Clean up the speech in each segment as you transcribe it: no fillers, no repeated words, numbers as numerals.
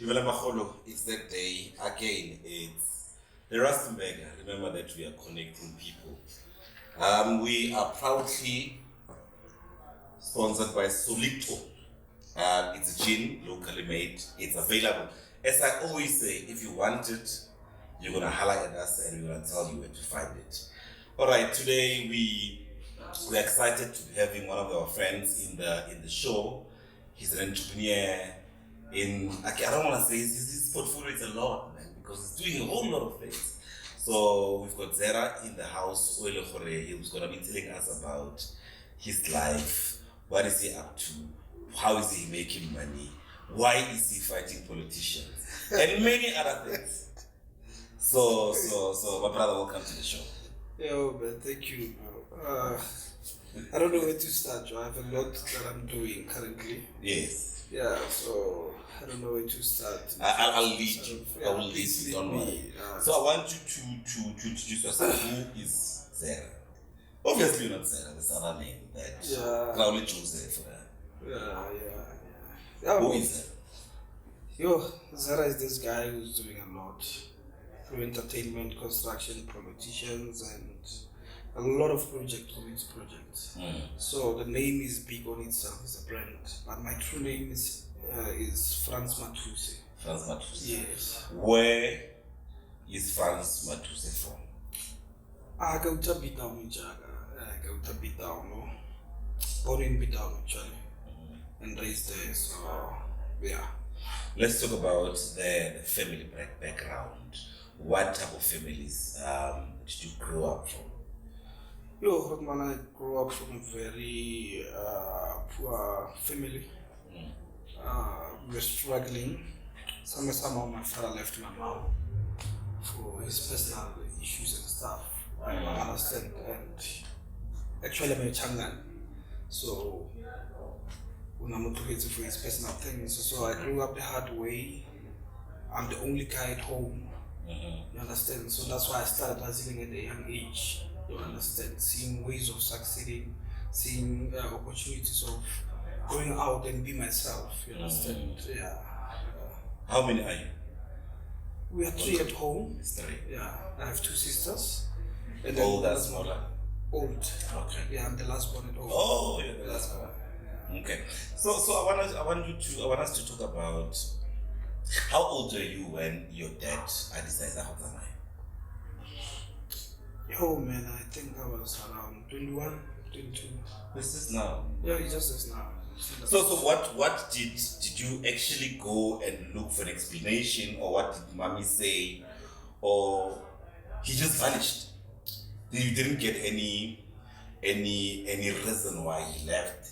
It's that day again. It's the Rustenburg. Remember that we are connecting people. We are proudly sponsored by Solito. It's a gin, locally made. It's available. As I always say, if you want it, you're gonna holler at us and we're gonna tell you where to find it. All right, today we're excited to be having one of our friends in the show. He's an entrepreneur I don't want to say his portfolio is a lot, man, because he's doing a whole lot of things. So we've got Zerra in the house. He's gonna be telling us about his life. What is he up to? How is he making money? Why is he fighting politicians? And many other things. So my brother, welcome to the show. Yo, man, thank you. I don't know where to start. I have a lot that I'm doing currently. Yes. Yeah, so I don't know where to start. I'll lead you. I will lead you. Don't worry. So I want you to introduce yourself. Who is Zerra? Obviously, you're not Zerra. There's another name that proudly chose for that. Yeah. Who is that? Yo, Zerra is this guy who's doing a lot through entertainment, construction, politicians, and a lot of projects. So the name is big on itself, it's a brand. But my true name is mathuse. Franz Mathuse. Yes. Where is Franz Mathuse from? I go to Bitown, no? Born in Bitown, actually. And raised there, so yeah. Let's talk about the family background. What type of families did you grow up from? Yo, man, I grew up from a very poor family. We were struggling. Somehow my father left my mom for his personal issues and stuff. I understand. And actually, I'm a Changan. So, when I'm not together for his personal things. So I grew up the hard way. I'm the only guy at home. You understand? So that's why I started hustling at a young age. You understand? Seeing ways of succeeding, seeing opportunities of going out and be myself. You understand? Yeah. How many are you? We are 3 at home. 3. Yeah. I have 2 sisters. And old or smaller? Old. Okay. Yeah, I'm the last born at home. Oh, you're the last one. Okay. So I want us to talk about how old were you when your dad decided how to Yo, man, I think I was around 21, 22. This is now. Yeah, it just is now. So what did you actually go and look for an explanation, or what did mommy say, or he just vanished? You didn't get any reason why he left?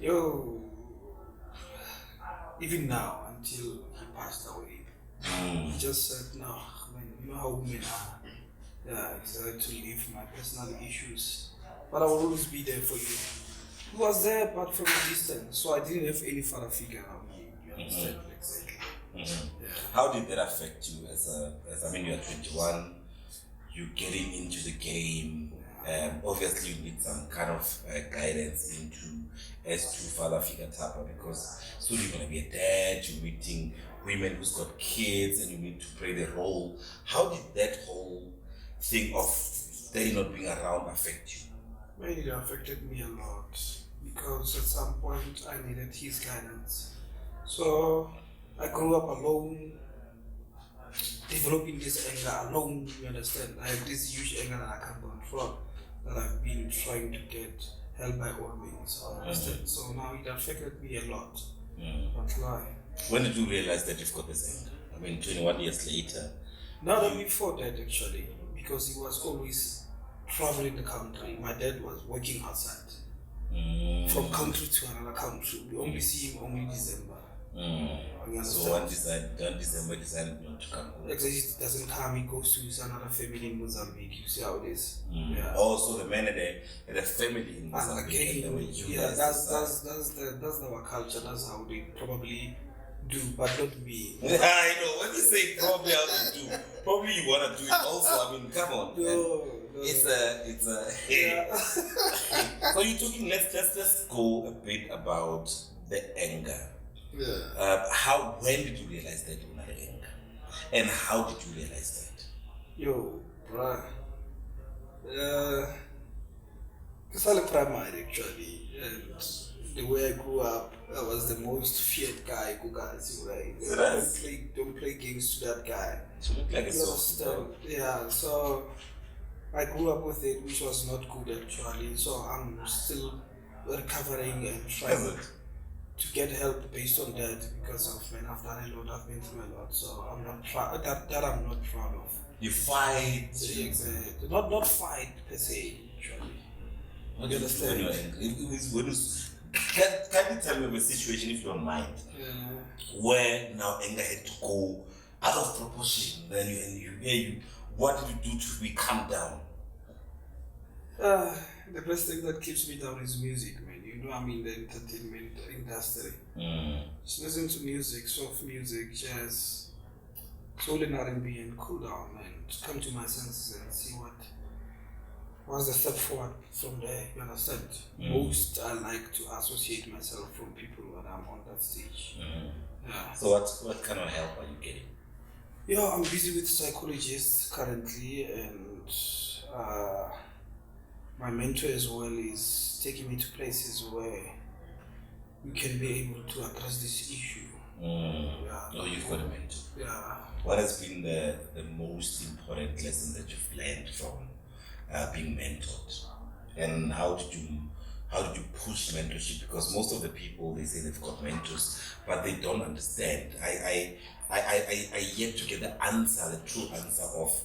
Yo, even now, until he passed away, he just said, no, man, you know how women are. Yeah, I decided to leave my personal issues, but I will always be there for you. He was there, but from a distance, so I didn't have any father figure around me. You understand? Exactly. Yeah. How did that affect you as you're 21, you're getting into the game, obviously you need some kind of guidance as to father figure type, because soon you're going to be a dad, you're meeting women who's got kids and you need to play the role. How did that whole thing of they not being around affect you? Well, it affected me a lot because at some point I needed his guidance. So I grew up alone, developing this anger alone, you understand? I have this huge anger that I can't control, that I've been trying to get help by all means, understand? So now it affected me a lot. Not lie. When did you realize that you've got this anger? 21 years later. Not before that actually, because he was always traveling the country. My dad was working outside. From country to another country. We only see him only December. So one December decided not to come home. Exactly, he doesn't come, he goes to another family in Mozambique. You see how it is. Yeah. Also the man had a family in Mozambique. That's our culture, that's how they probably do, but not me. I know, when you say probably how they do, probably you want to do it also. Come on. No. It's a yeah. So you're talking, let's go a bit about the anger. Yeah. When did you realize that you were anger? And how did you realize that? Yo, bruh. It's all primary actually, and the way I grew up, I was the most feared guy who guys, right? Don't play games to that guy. You look like a You understand? Yeah, so I grew up with it, which was not good actually. So I'm still recovering and trying to get help based on that because of when I've done a lot, I've been through a lot. So I'm not proud that I'm not proud of. You fight. Exactly. Not fight per se, actually. What do you understand? Can you tell me of a situation, if you don't mind, where now anger had to go out of proportion? Then what did you do to calm down? The best thing that keeps me down is music, man. You know, I'm in the entertainment industry. Just listen to music, soft music, jazz, soul and R&B, and cool down, and come to my senses and see what's the step forward from there. You understand? Most I like to associate myself from people when I'm on that stage. Yeah. So what kind of help are you getting? Yeah, I'm busy with psychologists currently, and my mentor as well is taking me to places where we can be able to address this issue. Yeah. Oh, you've got a mentor. Yeah. What has been the most important lesson that you've learned from being mentored? And how did you push mentorship? Because most of the people, they say they've got mentors, but they don't understand. I yet to get the true answer of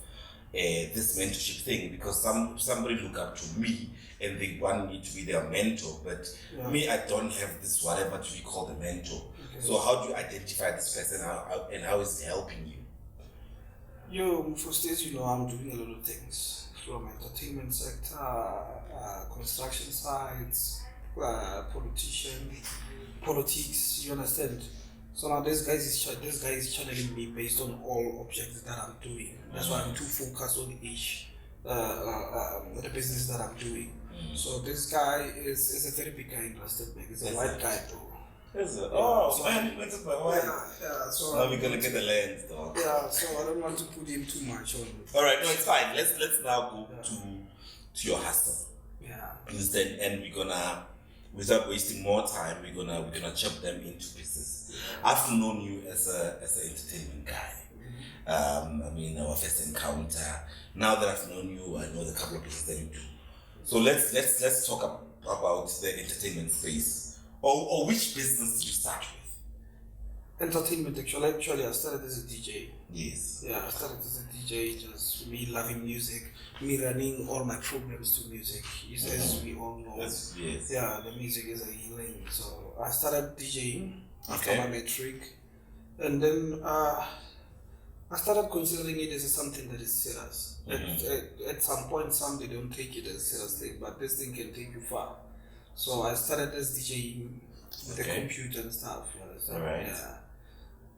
this mentorship thing, because somebody look up to me and they want me to be their mentor, but me, I don't have this whatever to be called a mentor. Okay. So how do you identify this person and how is it helping you? For stage, I'm doing a lot of things from entertainment sector, construction sites, politics. You understand? So now this guy is channeling me based on all objects that I'm doing. That's why I'm too focused on each the business that I'm doing. So this guy is a very big guy in Rustenburg. He's a white guy, bro. Man, you went to my wife. Yeah. So now we're gonna get the land, though. Yeah, so I don't want to put him too much on. All right, no, it's fine. Let's now go to your hustle. Yeah. Understand? And we're gonna, without wasting more time, we're gonna chop them into pieces. Yeah. I've known you as an entertainment guy. Our first encounter. Now that I've known you, I know the couple of pieces that you do. So let's talk about the entertainment space. Or which business did you start with? Entertainment, actually, I started as a DJ. Yes. Yeah, I started as a DJ, just me loving music, me running all my programs to music. As we all know. Yes. Yeah, the music is a healing. So I started DJing after my matric, and then I started considering it as something that is serious. At some point, some they don't take it as a serious thing, but this thing can take you far. So I started as DJing with the computer and stuff. All right. Yeah.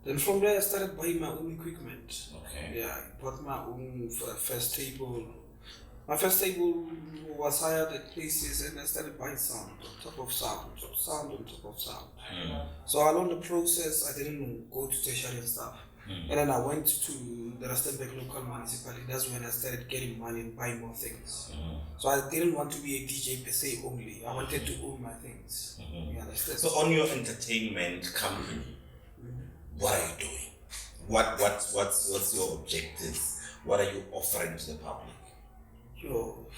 Then from there I started buying my own equipment. Okay. Yeah, I bought my own first table. My first table was hired at places, and I started buying sound on top of sound, sound on top of sound. So along the process, I didn't go to tertiary and stuff. And then I went to the Rustenburg local municipality. That's when I started getting money and buying more things. So I didn't want to be a DJ per se only. I wanted to own my things. You understand? So on your entertainment company, what are you doing? What's your objectives? What are you offering to the public?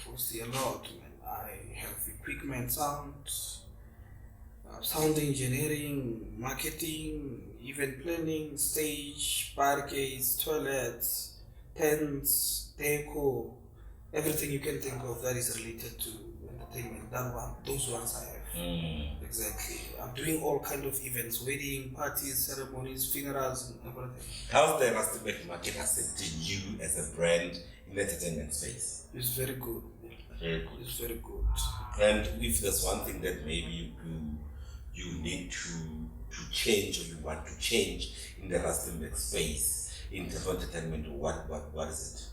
Firstly, a lot, man. I have equipment, sound engineering, marketing, event planning, stage, barricades, toilets, tents, deco, everything you can think of that is related to entertainment. Those ones I have. Exactly. I'm doing all kind of events, wedding, parties, ceremonies, funerals, and everything. How's the Rustenburg market accepted you as a brand in the entertainment space? It's very good. Very good. It's very good. And if there's one thing that maybe you need to change, or you want to change in the Rustenburg space in terms of entertainment, what is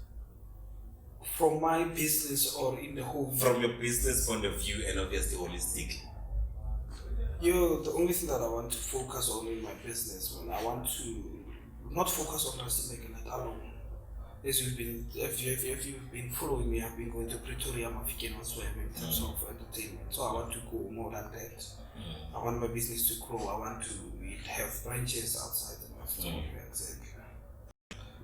it? From my business or in the whole? From your business point of view, and obviously holistically. The only thing that I want to focus on in my business, man, I want to not focus on Rustenburg alone. As you've been, if you've been following me, I've been going to Pretoria, Mafikeng elsewhere in terms of entertainment. So I want to go more than that. I want my business to grow. I want to have branches outside the Africa. Exactly.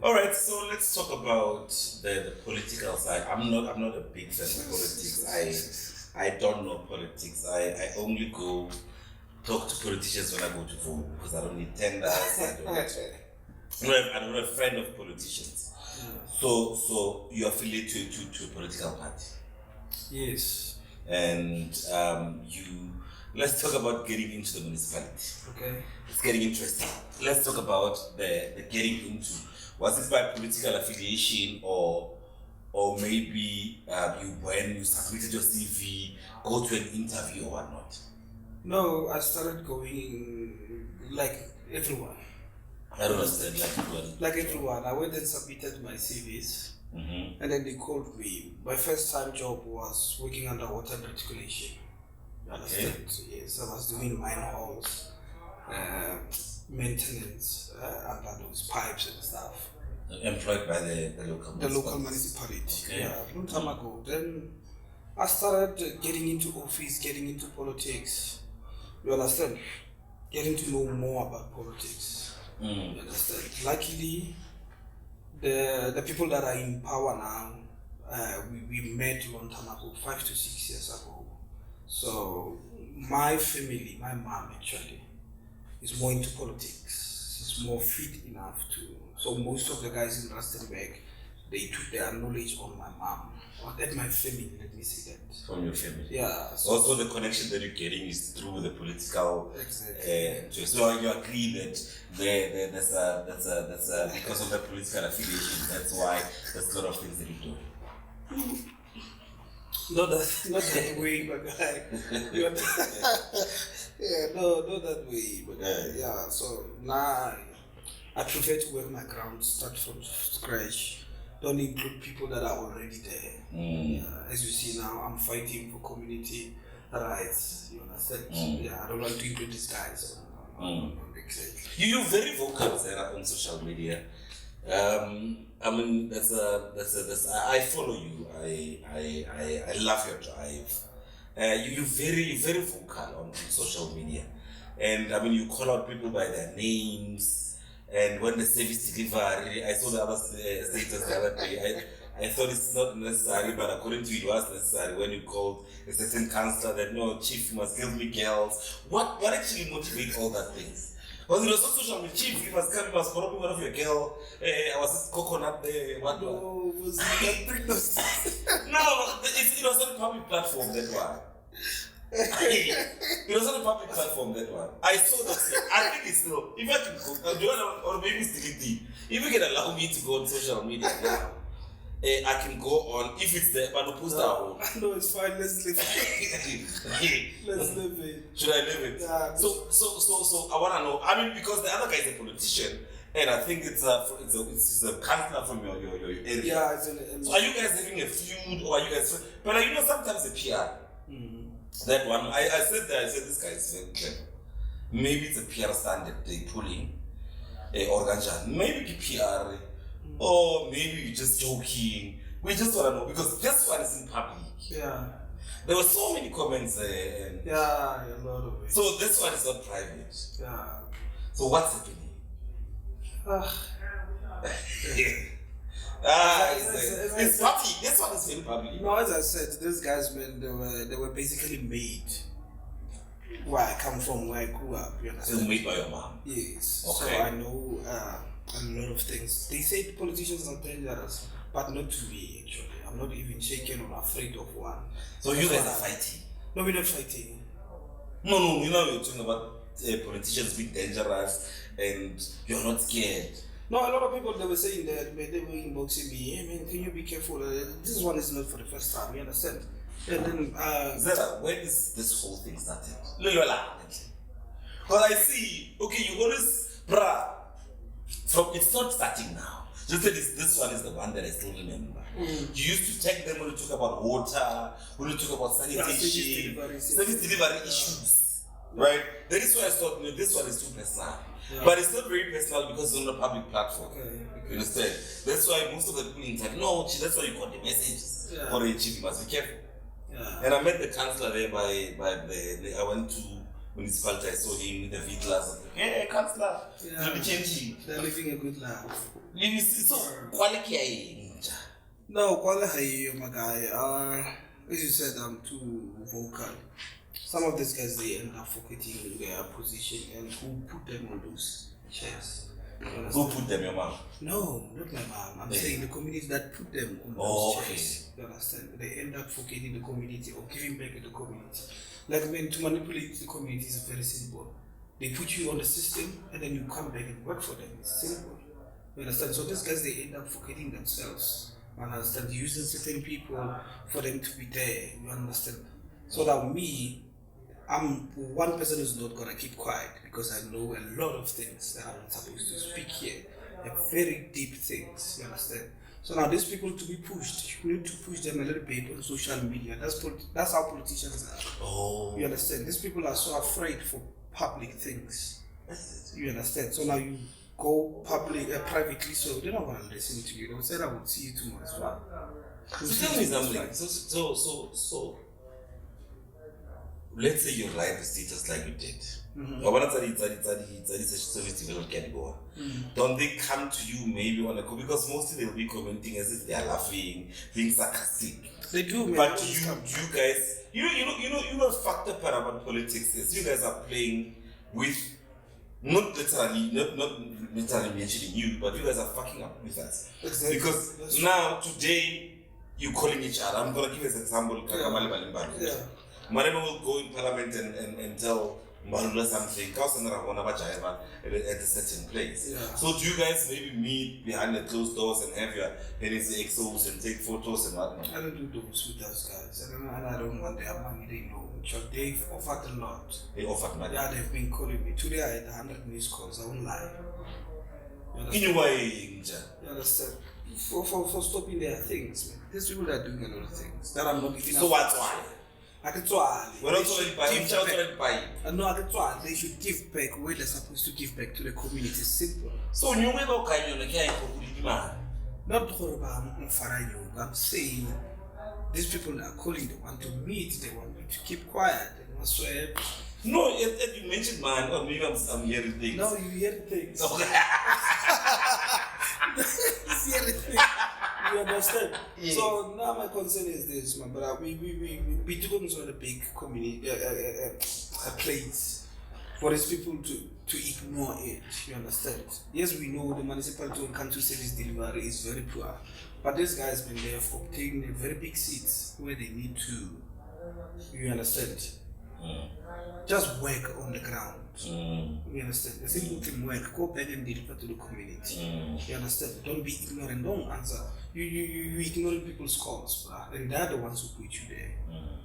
All right, so let's talk about the political side. I'm not a big fan of politics. I don't know politics. I only go talk to politicians when I go to vote because I don't need tenders. I don't have a friend of politicians. So you affiliate to a political party. Yes. And let's talk about getting into the municipality. Okay. It's getting interesting. Let's talk about the getting into. Was it by political affiliation or maybe when you submitted your CV, go to an interview or whatnot? No, I started going like everyone. I don't understand, like everyone. Like everyone, I went and submitted my CVs, and then they called me. My first time job was working under water reticulation. You understand? Okay. Yes, I was doing manholes, maintenance under those pipes and stuff. Employed by the local municipality. The local municipality. Okay. Yeah, long time ago. Then I started getting into office, getting into politics. You understand? Getting to know more about politics. You understand? Luckily, the people that are in power now, we met long time ago, 5 to 6 years ago. So my family, my mom actually, is more into politics. She's more fit enough to. So most of the guys in Rustenburg, they took their knowledge on my mom. Or that my family, let me say that. From your family. Yeah. So also the connection that you're getting is through the political. Exactly. So you agree that that's a because of the political affiliation. That's why there's a lot of things that you do. Not that way, my guy. Not that way, but yeah. So now I prefer to work my ground, start from scratch. Don't include people that are already there. As you see now, I'm fighting for community rights. You understand? I don't want to include these guys. Exactly. You're very vocal, Zerra, on social media. I mean, that's I follow you. I love your drive. You're very vocal on social media, and I mean, you call out people by their names. And when the service delivery, I saw the other status the other day. I thought it's not necessary, but according to you, it was necessary when you called a certain councillor that no, chief, you must give me girls. What actually motivates all that things? Because it was not social media. Chief, you must come, you must borrow me one of your girl. I was coconut there. What? No, was that No, it was on a public platform. That one. It was on a public platform, that one. I saw that. I think it's still. If I can go, do you want, or maybe it's deleted. If you can allow me to go on social media now, I can go on. If it's there, but post that. No, it's fine. Let's leave it. Let's leave it. Should I leave it? Yeah. So I wanna know. I mean, because the other guy is a politician, and I think it's a councillor from your area. Yeah, it's an. So are you guys having a feud, or are you guys? But you know, sometimes the PR. That one, I said this guy is very clever. Maybe it's a PR standard they pulling, maybe the PR, or maybe you're just joking. We just want to know because this one is in public. Yeah. There were so many comments there. Yeah, a lot of it. So this one is not private. Yeah. So what's happening? It's public. This one is very public. No, as I said, these guys, man, they were basically made where I come from, where I grew up. You understand? So made by your mom. Yes. Okay. So I know a lot of things. They say politicians are dangerous, but not to me actually. I'm not even shaken or afraid of one. So you guys are fighting? No, we're not fighting. No. You know you're talking about politicians being dangerous, and you're not scared. No, a lot of people, they were saying that, they were inboxing me, hey man, can you be careful? This one is not for the first time, you understand? And then, Zerra, when is this whole thing started? Because I see, okay, you always, it's not starting now. Just that this one is the one that I still remember. You used to take them when you talk about water, when you talk about sanitation, service delivery issues. Right? That is why I thought, this one is too personal. Yeah. But it's not very personal because it's on a public platform. Okay. You understand? That's why most of the people in like, no, that's why you got the messages. Yeah. Or you must be careful. Yeah. And I met the councillor there I went to municipality, I saw him with the V-class. Hey, councillor, Yeah. They're living a good life. So, quality. No, quality, my guy. As you said, I'm too vocal. Some of these guys, they end up forgetting their position and who put them on those chairs. Who put them, your mom? No, not my mom. I'm saying the community that put them on those chairs. You understand? They end up forgetting the community or giving back to the community. Like when to manipulate the community is very simple. They put you on the system and then you come back and work for them. It's simple. You understand? So these guys, they end up forgetting themselves. You understand? Using certain people for them to be there. You understand? So that me, I'm one person who's not gonna keep quiet because I know a lot of things that I'm not supposed to speak here. They're very deep things, you understand? So now these people to be pushed, you need to push them a little bit on social media. That's how politicians are. Oh. You understand? These people are so afraid for public things. You understand? So now you go privately, so they're not gonna listen to you. They'll say I will see you tomorrow as well. So tell me something. So let's say you write the status like you did. Don't they come to you maybe on a because mostly they'll be commenting as if they are laughing, being sarcastic. They do, man. But you guys, you know, factor part about politics is you guys are playing with not literally mentioning you, but you guys are fucking up with us. Exactly. Because now today you're calling each other. I'm gonna give you an example. Yeah. Malema will go in parliament and tell Marula something, at a certain place. Yeah. So do you guys maybe meet behind the closed doors and have your NSA exos and take photos and whatnot? I don't do those with those guys. I don't want their money, they know. They've offered a lot. They offered money? Yeah, they've been calling me. Today I had 100 missed calls, I won't lie. In a way, you understand? For stopping their things, man. These people are doing a lot of things that I'm not even. So what's why? I can try. We're not already buying. No, I can try. They should give back where they're supposed to give back to the community. Simple. So you will not I'm saying these people are calling, they want to meet, they want me to keep quiet, they want to swear. No, you mentioned man, or maybe I'm hearing things. No, you hear things. Okay. You hear things. You understand? Yeah. So now my concern is this, man. But we do control a big community, a place for these people to ignore it. You understand? Yes, we know the municipality and council service delivery is very poor, but this guy has been there for obtaining very big seats where they need to. You understand? Just work on the ground. You understand? The simple thing work. Go back and deliver to the community. You understand? Don't be ignorant. Don't answer. You ignoring people's calls, bruh. And they're the ones who put you there.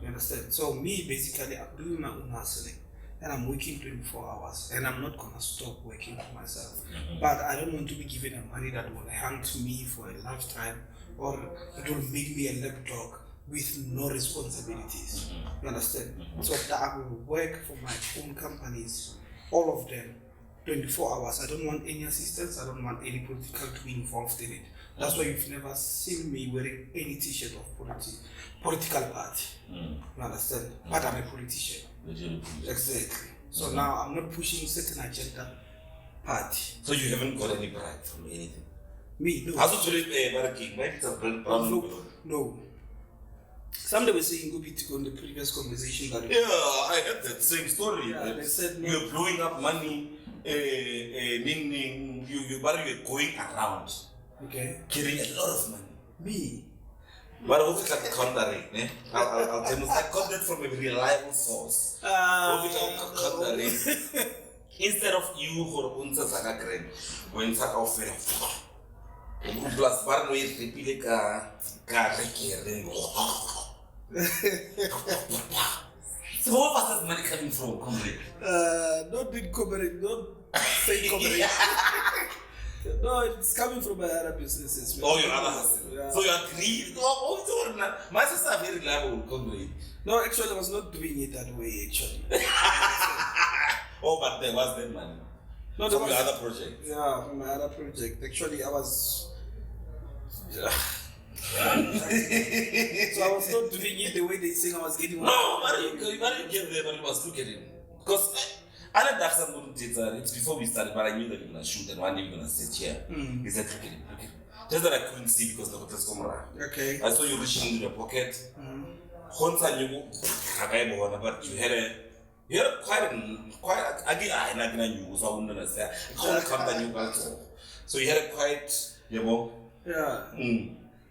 You understand? So me, basically, I'm doing my own hustling. And I'm working 24 hours. And I'm not going to stop working for myself. But I don't want to be given a money that will hang to me for a lifetime. Or it will make me a lapdog with no responsibilities. You understand? So that I will work for my own companies, all of them, 24 hours. I don't want any assistance. I don't want any political to be involved in it. That's why you've never seen me wearing any t-shirt of political party. You understand? But I'm a politician. Exactly. So now I'm not pushing certain agenda party. So you haven't got any bribe from anything? Me? No. No. Somebody was saying go to on the previous conversation that I had that same story. Yeah, they said no. You're blowing up money, you're going around. Okay. Getting a lot of money. Me? But I'll tell you, I got that from a reliable source. Instead of you for unsa saka grand, when saka offer. Plus bar no repile ka rekere. So what was that money coming from, comrade? Not in comrade, not fake comrade. No, it's coming from my other businesses. Oh, your other hustle. Yeah. So you agree? My sister is very reliable, comrade. No, actually, I was not doing it that way, actually. Oh, but there was that money. No, From your other project. Yeah, from my other project. Actually, I was. So I was not doing it the way they think I was getting. No, but you get there, but you must look at it. Because I didn't have some data. It's before we started, but I knew that you're gonna shoot and one day you're gonna sit here. He said, look at it, look at it. Just that I couldn't see because the hotel's camera. Okay. I saw you reaching into your pocket. But you had quite again. I knew so I wouldn't understand. So you had a quite, Yeah.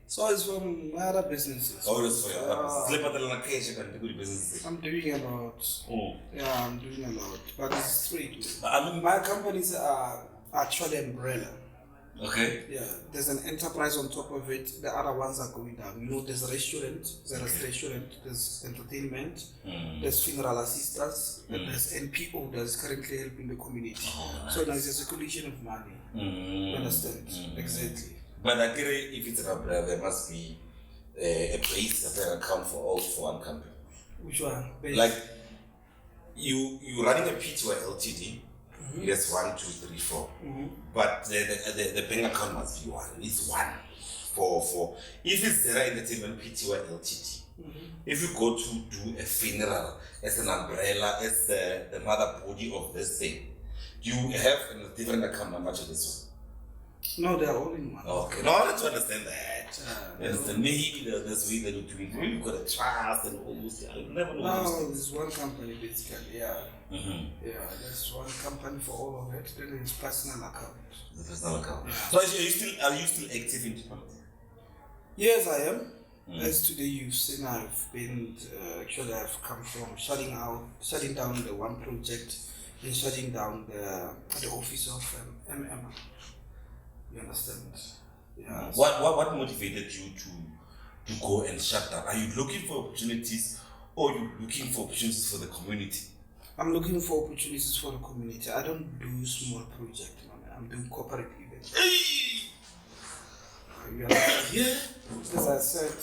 So it's from my other businesses. Oh, it's for your businesses. I'm doing a lot. Yeah, I'm doing a lot. But it's straight. I mean, My companies are actually umbrella. Okay. Yeah, there's an enterprise on top of it. The other ones are going down. You know, there's a restaurant, there's entertainment, there's funeral assistance, and there's NPO that's currently helping the community. Nice. So there's a circulation of money. You understand? Exactly. But I get it, if it's an umbrella, there must be a base, an account for one company. Which one? Base? Like you running a PTY LTD. Yes, 1, 2, 3, 4. But the bank account must be one. It's one for if it's Zerra Entertainment Pty Ltd. If you go to do a funeral as an umbrella, as the mother body of this thing, you have a different account number to this one. No, they're all in one. Okay, no, I want to understand that. Maybe there's way that you do it. Maybe you've got a trust and all those things. I never know. No, there's one company basically, yeah. Yeah, there's one company for all of it. Then there's personal account. The personal account. Yeah. So are you still active in politics? Yes, I am. As today you've seen, I've been actually I've come from shutting down the one project and shutting down the office of MM. You understand? Yeah. What motivated you to go and shut down? Are you looking for opportunities, or are you looking for opportunities for the community? I'm looking for opportunities for the community. I don't do small projects, man. I'm doing corporate events. Yeah. As I said,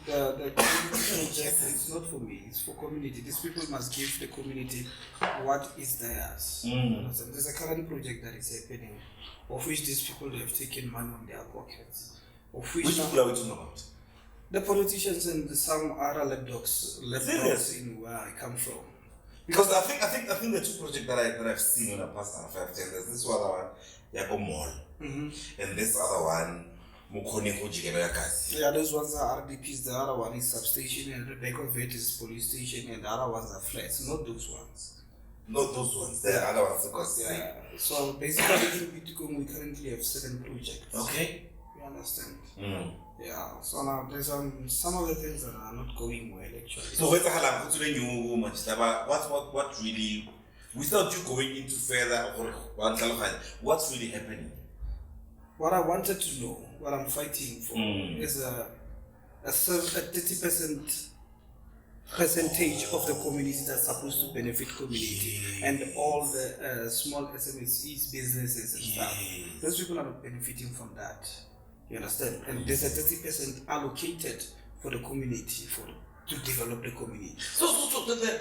the community project is not for me, it's for community. These people must give the community what is theirs. There's a current project that is happening, of which these people have taken money on their pockets. Which people are we talking about? The politicians and some other lapdogs in where I come from. Because I think the two projects that I've seen in the past 5 10 years, this other one, Yako Mall, and this other one, Yeah, those ones are RDPs, the other one is substation, and the back of it is police station, and the other ones are flats, not those ones. Not those ones, the other ones, because So basically in Bitcoin we currently have 7 projects. Okay. You understand? Yeah, so now there's some of the things that are not going well actually. So what really, without you going into further, what's really happening? What I wanted to know, what I'm fighting for, is a 30% percentage of the community that's supposed to benefit community and all the small SMEs, businesses and stuff. Those people are not benefiting from that. You understand? And there's a 30% allocated for the community, to develop the community. So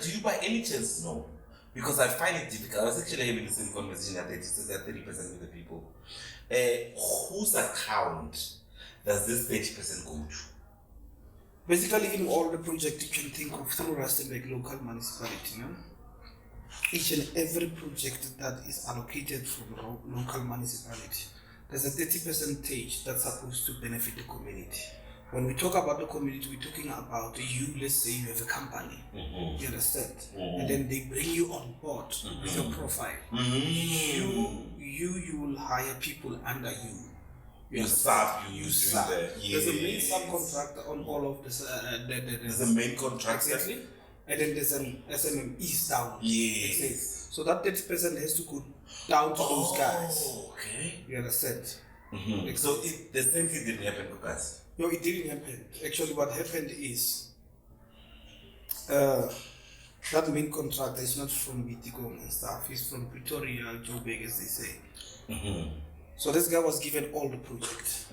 do you by any chance know? Because I find it difficult. I was actually having the same conversation at 30% of the people. Whose account does this 30% go to? Basically, in all the projects you can think of through Rustenburg local municipality, no? Each and every project that is allocated from local municipality, there's a 30% that's supposed to benefit the community. When we talk about the community, we're talking about you, let's say you have a company, you understand? And then they bring you on board with your profile. You will hire people under you. You serve. There's a main subcontractor on all of this. There's a main contractor. Exactly. And then there's an SMMEs down. Yes. So that 30% has to go down to those guys. Okay. You understand? So the same thing didn't happen to us. No, it didn't happen. Actually, what happened is that main contractor is not from Bitcoin and stuff. He's from Pretoria, Joburg, as they say. So this guy was given all the projects.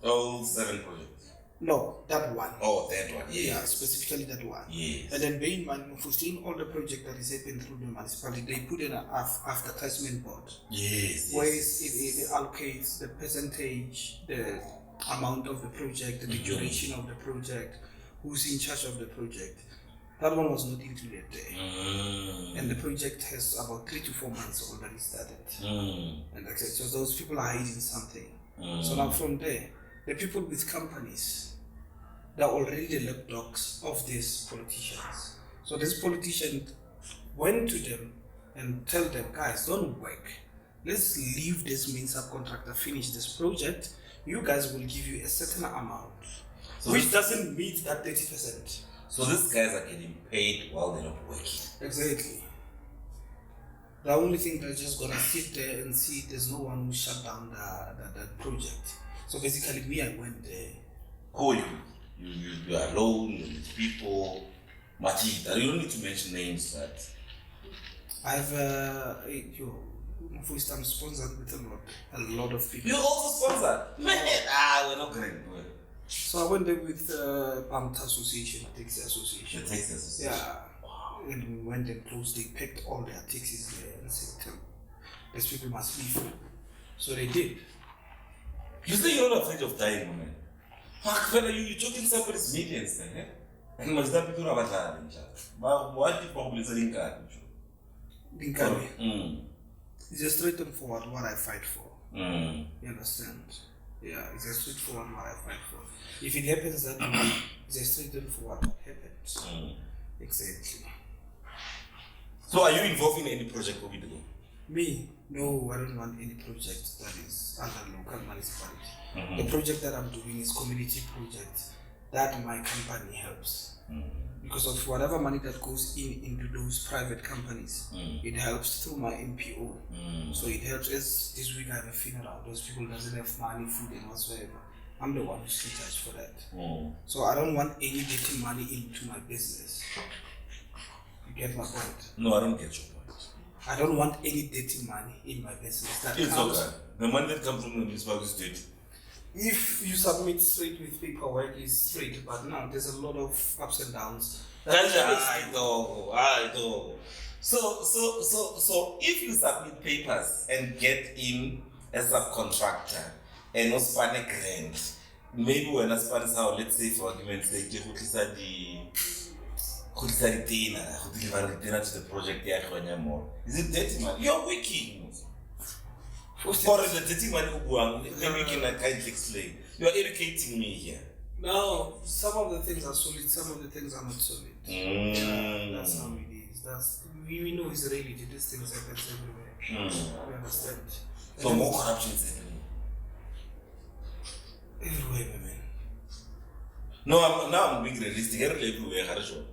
All 7 projects. No, that one. Oh, that one. Yes. Yeah, specifically that one. Yes. And then bear in mind, for seeing all the project that is happening through the municipality, they put in an advertisement board. Yes. Where it allocates the percentage, the amount of the project, the duration of the project, who's in charge of the project. That one was not included there. And the project has about 3 to 4 months already started. And like I said, so those people are hiding something. So now from there, the people with companies, they're already the lapdogs of these politicians. So this politician went to them and tell them, guys, don't work. Let's leave this main subcontractor finish this project. You guys will give you a certain amount, so which doesn't meet that 30%. So these guys are getting paid while they're not working. Exactly. The only thing they're just gonna sit there and see there's no one who shut down that project. So basically, me, I went there. Who are you? You are alone with people. Machida, you don't need to mention names, but I have first I'm sponsored with a lot of people. You also sponsored? Man, we're not going to do it. So I went there with Pamta Association, Taxi Association. The Taxi Association? Yeah. Wow. And we went and closed, they packed all their taxis there and said, these people must leave. So they did. You say you're not afraid of dying, man. You're choking somebody's millions, eh? And most of the people are bad. But what if people are selling cars? It's a straightforward what I fight for. You understand? Yeah, it's a straightforward what I fight for. If it happens that way, it's a straightforward what happens. Exactly. So are you involved in any project over there? Me? No, I don't want any project that is under local municipality. The project that I'm doing is community project that my company helps. Because of whatever money that goes into those private companies, it helps through my NPO. So it helps. As this week I have a funeral, those people doesn't have money, food and whatsoever. I'm the one who's in charge for that. So I don't want any getting money into my business. You get my point? No, I don't get your point. I don't want any dirty money in my business. It's okay. The money that comes from the municipality is dirty. If you submit straight with paperwork, is straight, but now there's a lot of ups and downs. I know. So if you submit papers and get in as a contractor and not span a grant, maybe when I span how, let's say for argument's sake, you could decide the dinner, who deliver the dinner to the project, is it dirty man? You're working. Or the dirty man, maybe you can kindly explain. You're educating me here. No, some of the things are solid, some of the things are not solid. Yeah, that's how it is. We know it's reality. These things happen everywhere. We understand. So more corruption is happening everywhere, man. No, now I'm being realistic. Everywhere,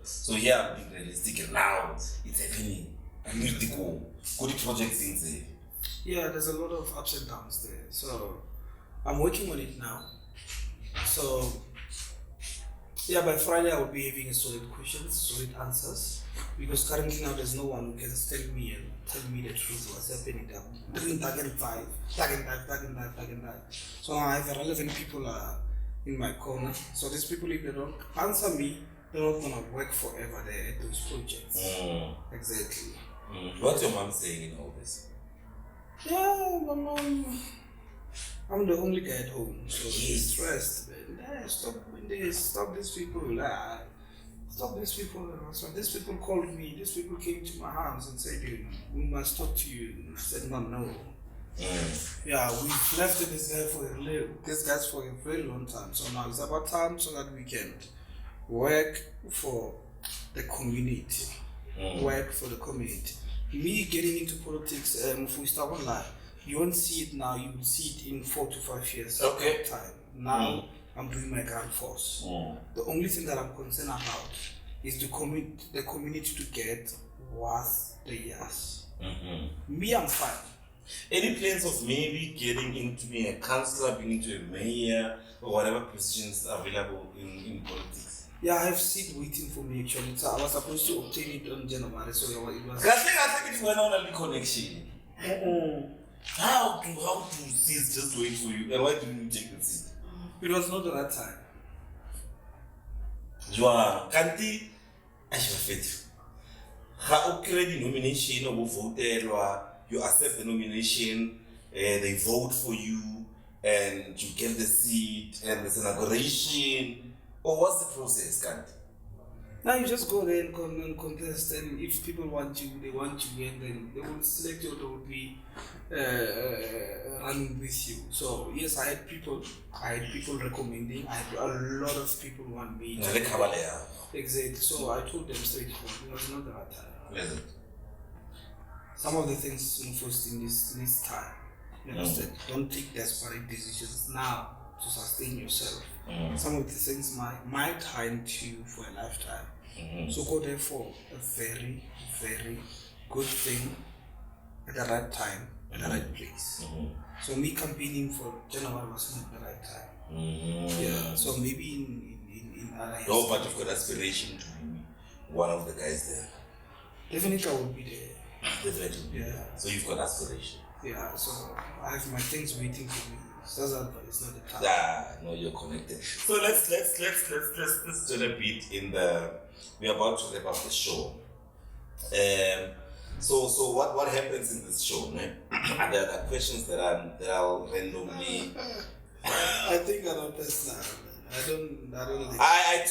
so here I'm being realistic, and now it's happening. I need to go. Good projects in there. Yeah, there's a lot of ups and downs there. So I'm working on it now. So yeah, by Friday I will be having solid questions, solid answers. Because currently now there's no one who can tell me the truth what's happening. They're doing tag and dive. So now I have relevant people in my corner. So these people, if they don't answer me, they're not gonna work forever there at those projects. Exactly. What's your mom saying in all this? Yeah, my mom. I'm the only guy at home, so she's stressed. Stop doing this, stop these people. Stop these people. So these people called me, these people came to my house and said, we must talk to you. And I said, no. Yeah, we've left these guys for a very long time. So now it's about time so that we can work for the community. Work for the community. Me getting into politics, if we start online, you won't see it now, you will see it in 4 to 5 years time. Now, I'm doing my grand force. The only thing that I'm concerned about is the community to get worth the years. Me, I'm fine. Any plans of maybe getting into being a councillor, being into a mayor, or whatever positions available in politics? Yeah, I have seat waiting for me actually. So I was supposed to obtain it on January, so it was. I think it's when only connection. How do seats just wait for you? And why didn't you take the seat? It was not the right time. Jwa, kanti, ashwafethu. Ga o kry the nomination or votelwa, you accept the nomination, they vote for you, and you get the seat, and there's an inauguration. Or what's the process, kanti? Now you just go there and contest, and if people want you, they want you, and then they will select you, they will be running with you. So yes, I had people recommending. I had a lot of people want me. Exactly. So I told them straightforward, it was not the right time. Yes. Some of the things first in this time, you understand? Don't take desperate decisions now to sustain yourself. Some of the things might time to you for a lifetime. So go there for a very, very good thing at the right time, at the right place. So me campaigning for January was not the right time. Yeah. So maybe in other years. No, but you've got aspiration to be one of the guys there. Definitely I will be there. Definitely. Yeah. So you've got aspiration. Yeah. So I have my things waiting for me. It's not the time. No, you're connected. So let's do a bit in the. We're about to wrap up the show. So what happens in this show, man? There are questions that I'll randomly. I think I'm a person. I don't think. I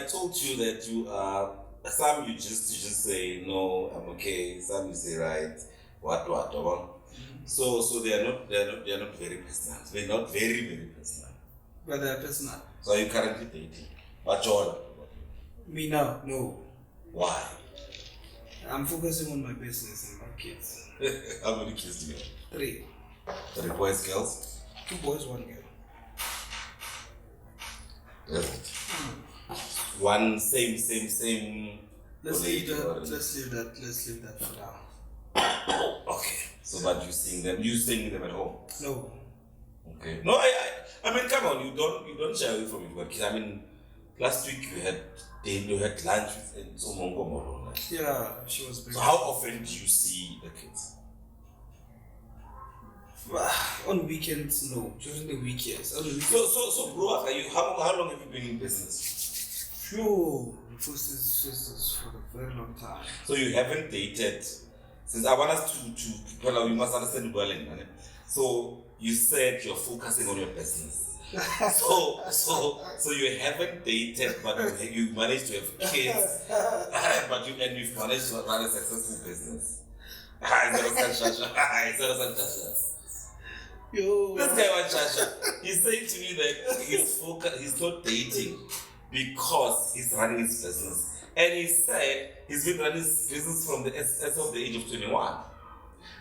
told you that you are. Some you just say no, I'm okay. Some you say right. What. So they are not very personal. They're not very, very personal. But they're personal. So are you currently dating? But John? Me now? No. Why? I'm focusing on my business and my kids. How many kids do you have? 3. 3 boys, girls? 2 boys, 1 girl. One same. Let's leave that for now. Okay. So but you seeing them at home? No. Okay. No, I mean come on, you don't shy away from it, but I mean last week you had lunch with Somongo. Yeah, she was big. So how often do you see the kids? On weekends, no. During the weekends. So bro, how long have you been in business? Phew, first is for a very long time. So you haven't dated since I want us to well, we must understand well. So you said you're focusing on your business. so you haven't dated, but you managed to have kids, but you've managed to run a successful business. Yo, this guy was Shasha. He's saying to me that he's not dating because he's running his business. And he said he's been running his business from as of the age of 21.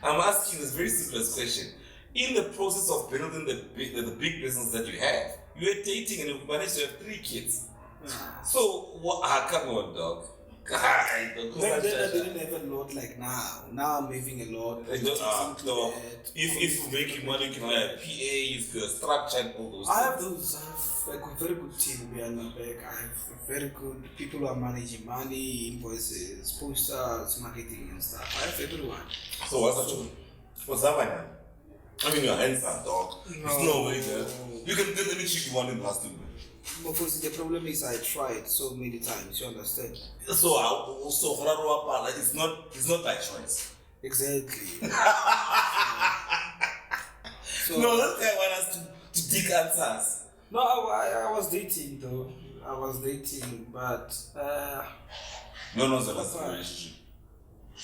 I'm asking this very simplest question. In the process of building the big business that you have, you were dating and you managed to have 3 kids. So, come on, dog. Back then I didn't have a lot like now. Now I'm having a lot. No. If you make money, you can have PA, if you're structured, and all those I have like a very good team behind my back. I have very good people who are managing money, invoices, posters, marketing and stuff. I have everyone. So what's happening? I mean, you're handsome, dog. There's no way there. You can get any chick you want in the last 2 minutes. Because the problem is I tried so many times, you understand? So it's not by choice. Exactly. No, this guy wants us to dig answers. No, I was dating though. I was dating, but No, the last relationship.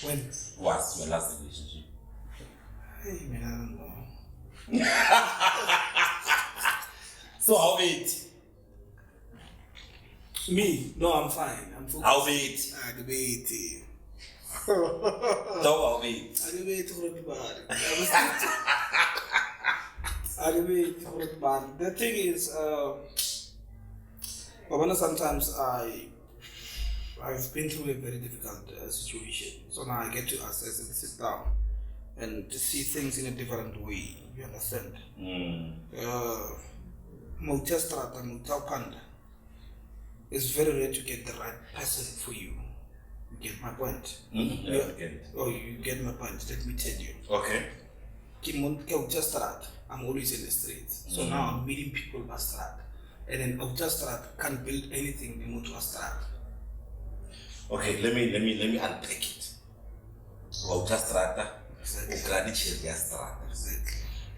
When? What's your last relationship? Hey man, I don't know. So how it? Me? No, I'm fine. I'm focused. How it? Agibate. How it? Agibate for everybody. Agibate for everybody. The thing is, sometimes I've been through a very difficult situation. So now I get to assess and sit down and to see things in a different way. You understand? It's very rare to get the right person for you. You get my point? Mm-hmm. Yeah, I get it. Oh, you get my point. Let me tell you. Okay. I'm always in the streets. So now I'm meeting people by street. and then autostrad can't build anything in autostrad. Okay, let me unpack it. Autostrada, Exactly.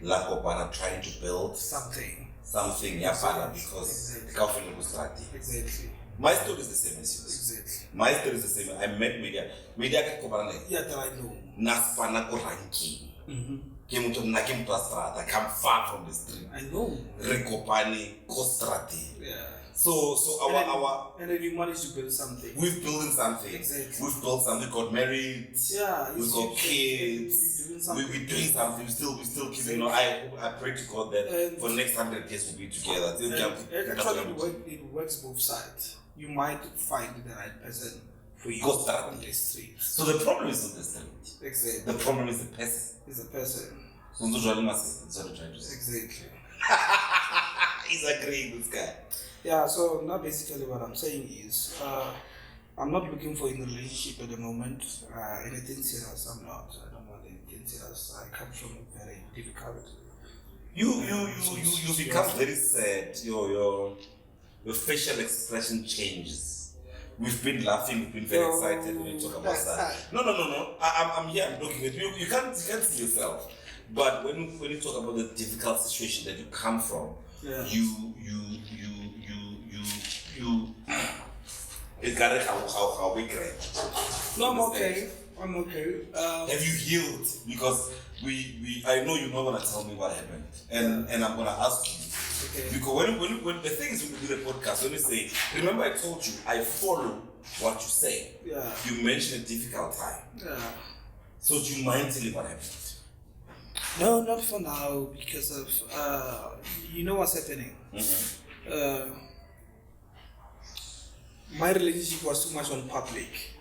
La Copana trying to build Something, yeah, because the government was starting. Exactly. My story is the same as yours. Exactly. My story is the same. I met media ka Copana. Yeah, that I know. Naspana ko ranking. I come far from the street. I know. Rekopani Kostrati. Yeah. So our and then you managed to build something. We've built something. Exactly. We've built something. Got married. Yeah. We've got kids. We're doing something. We still keep. You know, I pray to God that for the next 100 years we'll be together. Actually, it works both sides. You might find the right person for you on the street. So the problem is not the street. Exactly. The problem is the person. Is the person. That's what I'm trying to say. Exactly. He's agreeing, this guy. Yeah, so now basically what I'm saying is, I'm not looking for in a relationship at the moment. Anything serious, I'm not. I don't want anything serious. I come from a very difficult. You become very sad. Your facial expression changes. We've been laughing. We've been very excited when you talk about that. No. I'm here. I'm looking at you. You can't see yourself. But when you talk about the difficult situation that you come from, you got it how we great. No, I'm okay. Have you healed? Because I know you're not gonna tell me what happened, and I'm gonna ask you. Okay. Because when the thing is when you do the podcast, when you say, remember I told you I follow what you say. Yeah. You mentioned a difficult time. Yeah. So do you mind telling what happened? No, not for now, because of you know what's happening. Mm-hmm. My relationship was too much on public.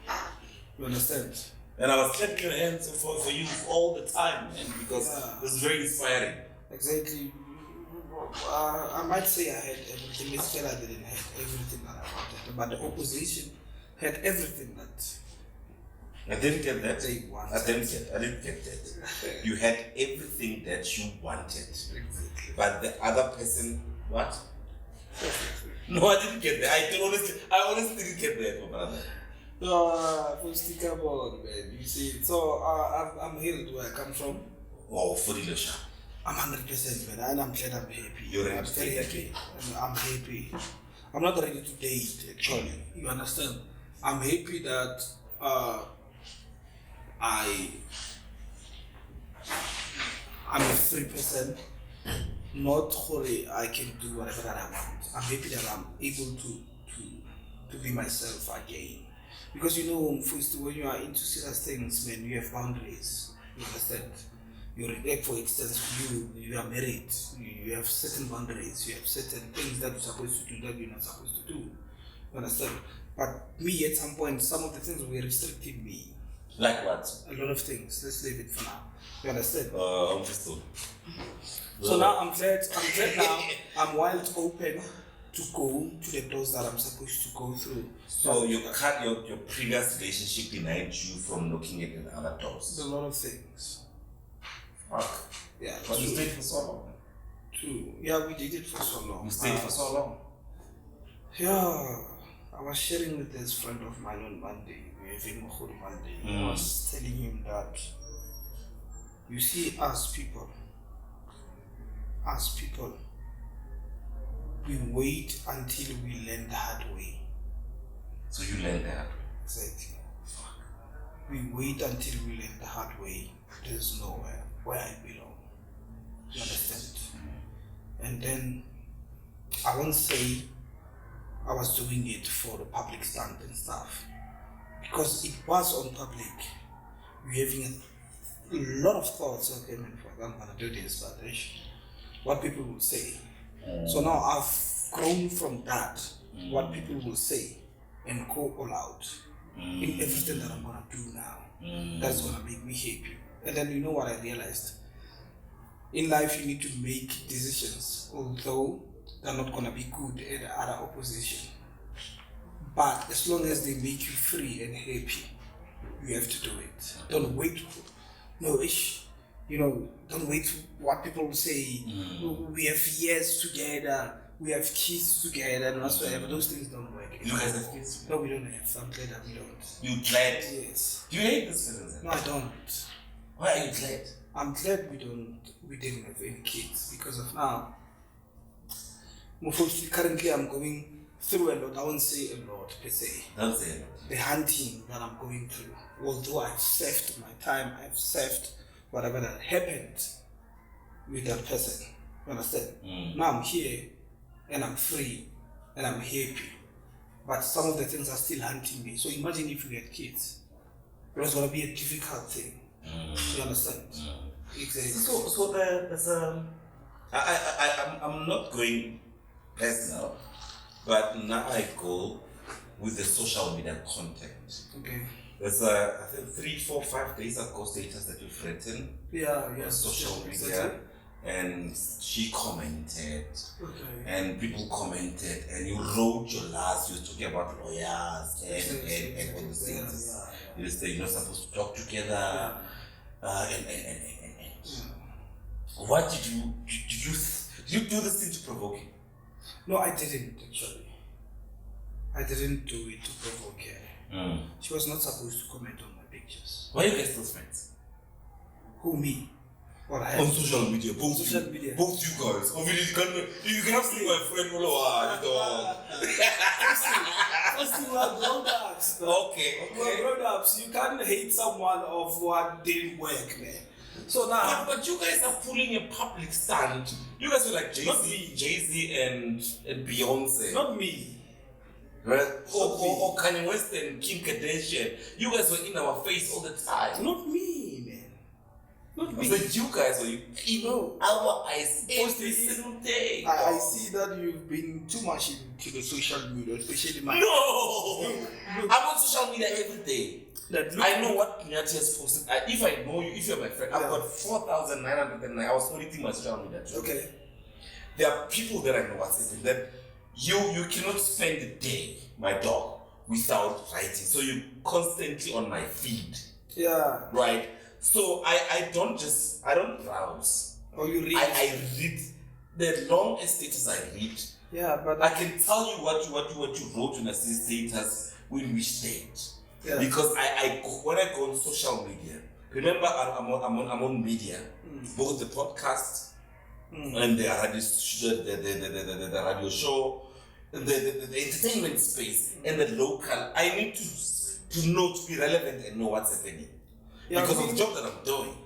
You understand? And I was clapping your hands for you all the time, and because it was very inspiring. Exactly. I might say I had everything. Basically, I didn't have everything that I wanted, but the opposition had everything that. I didn't get that. They wanted. I didn't get that. You had everything that you wanted. Exactly. But the other person, what? No, I didn't get that. I honestly didn't get that, my brother. No, stick up on, man. You see, so I'm healed where I come from. Oh, for the Lusha. I'm 100%, man, and I'm glad I'm happy. You're I'm very happy. I'm happy. I'm not ready to date, actually. You understand? I'm happy that I'm a free person. Not wholly I can do whatever that I want. I'm happy that I'm able to be myself again. Because you know, first when you are into serious things, man, you have boundaries. You understand? For instance, you are married. You have certain boundaries. You have certain things that you're supposed to do that you're not supposed to do. You understand? But me, at some point, some of the things were restricting me. Like what? A lot of things. Let's leave it for now. You understand? Understood. So now I'm glad now I'm wide open to go to the doors that I'm supposed to go through. So you cut your previous relationship denied you from looking at the other doors. A lot of things. Fuck. Yeah. But you stayed for so long. True. Yeah, we did it for so long. You stayed for so long. Yeah. I was sharing with this friend of mine on Monday. We were having a whole Monday. I was telling him that you see us people, we wait until we learn the hard way. So you learned that? Exactly. We wait until we learn the hard way. There's nowhere where I belong. You understand? And then I won't say I was doing it for the public stand and stuff. Because it was on public. We're having a lot of thoughts, okay, man, I'm gonna do this, but what people will say. So now I've grown from that, what people will say, and go all out in everything that I'm gonna do now. That's gonna make me happy. And then you know what I realized? In life you need to make decisions, although they're not gonna be good at the other opposition. But as long as they make you free and happy, you have to do it. Don't wait for don't wait for what people will say. We have years together. we have kids together and whatsoever. Those things don't work. You guys have kids? No, we don't have. I'm glad that we don't. You glad? Yes. Do you hate this person? No, I don't. Why are you glad? I'm glad we didn't have any kids because of now. Mostly currently I'm going through a lot. I won't say a lot per se. Don't say a lot. The hunting that I'm going through. Although I've saved my time, I've saved whatever that happened with that person. You understand? Now I'm here and I'm free and I'm happy. But some of the things are still hunting me. So imagine if you had kids. It was going to be a difficult thing. You understand? Exactly. So there's I'm not going personal, but now I go with the social media content. Okay. There's I think 3, 4, 5 days ago status that you've written on social media, and she commented, and people commented, and you wrote your last. You were talking about lawyers and all these things. You say you're not supposed to talk together, and. What did you do this thing to provoke him? No, I didn't actually. I didn't do it to provoke her. She was not supposed to comment on my pictures. Why are you guys still friends? Who, me? Or I? On social media, both social you, media. Both you guys. You can see my friend First we are grown-ups. Okay. We are grown-ups. You can't hate someone of what didn't work, man. So now, but you guys are pulling a public stand. You guys are like Jay-Z and Beyonce. Not me. Right? Or Kanye West and Kim Kardashian. You guys were in our face all the time. Not me, man. Not me. But you guys were in our eyes every single day. I see that you've been too much into the social media, especially my. No! I'm on social media every day. I know what Nyati has posted. If I know you, if you're my friend, I've got 4,909. I was auditing my social media too. Okay. There are people that I know what's happening. That you cannot spend a day, my dog, without writing. So you're constantly on my feed. Yeah. Right? So I don't browse. Oh, you read? I read the longest status I read. Yeah, but I can tell you what you wrote in a status in which date. Yeah. Because when I go on social media, remember I'm on media, both the podcast and the radio show, the entertainment space and the local. I need to be relevant and know what's happening because of the job that I'm doing.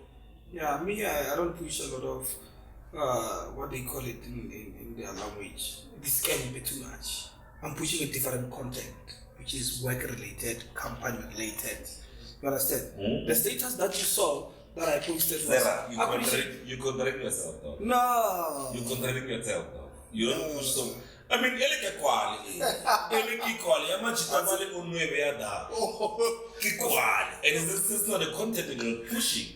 Yeah, me, I don't push a lot of what they call it in their language. This can be too much. I'm pushing a different content, which is work-related, company-related. You understand? The status that you saw that I posted was... Zerra, you contradict yourself though. No! You contradict yourself though. You don't push so... I mean, Kikwali, and this is not the content that you're pushing.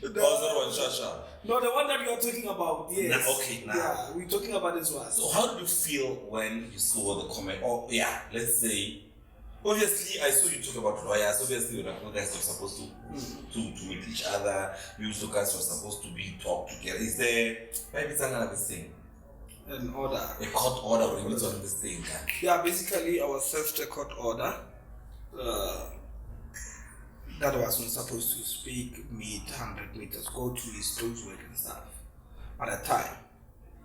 No, the one that you are talking about, yes. Now. Yeah, we're talking about this one. So how did you feel when you saw the comment? Oh, yeah, let's say... Obviously, I saw you talk about lawyers. Obviously, you guys were supposed to meet each other. You two guys were supposed to talk together. Is there maybe it's another thing? An order. A court order when it's on this thing. Yeah, basically, I was served a court order that I was not supposed to speak, meet 100 meters, go to his close work and stuff. At that time.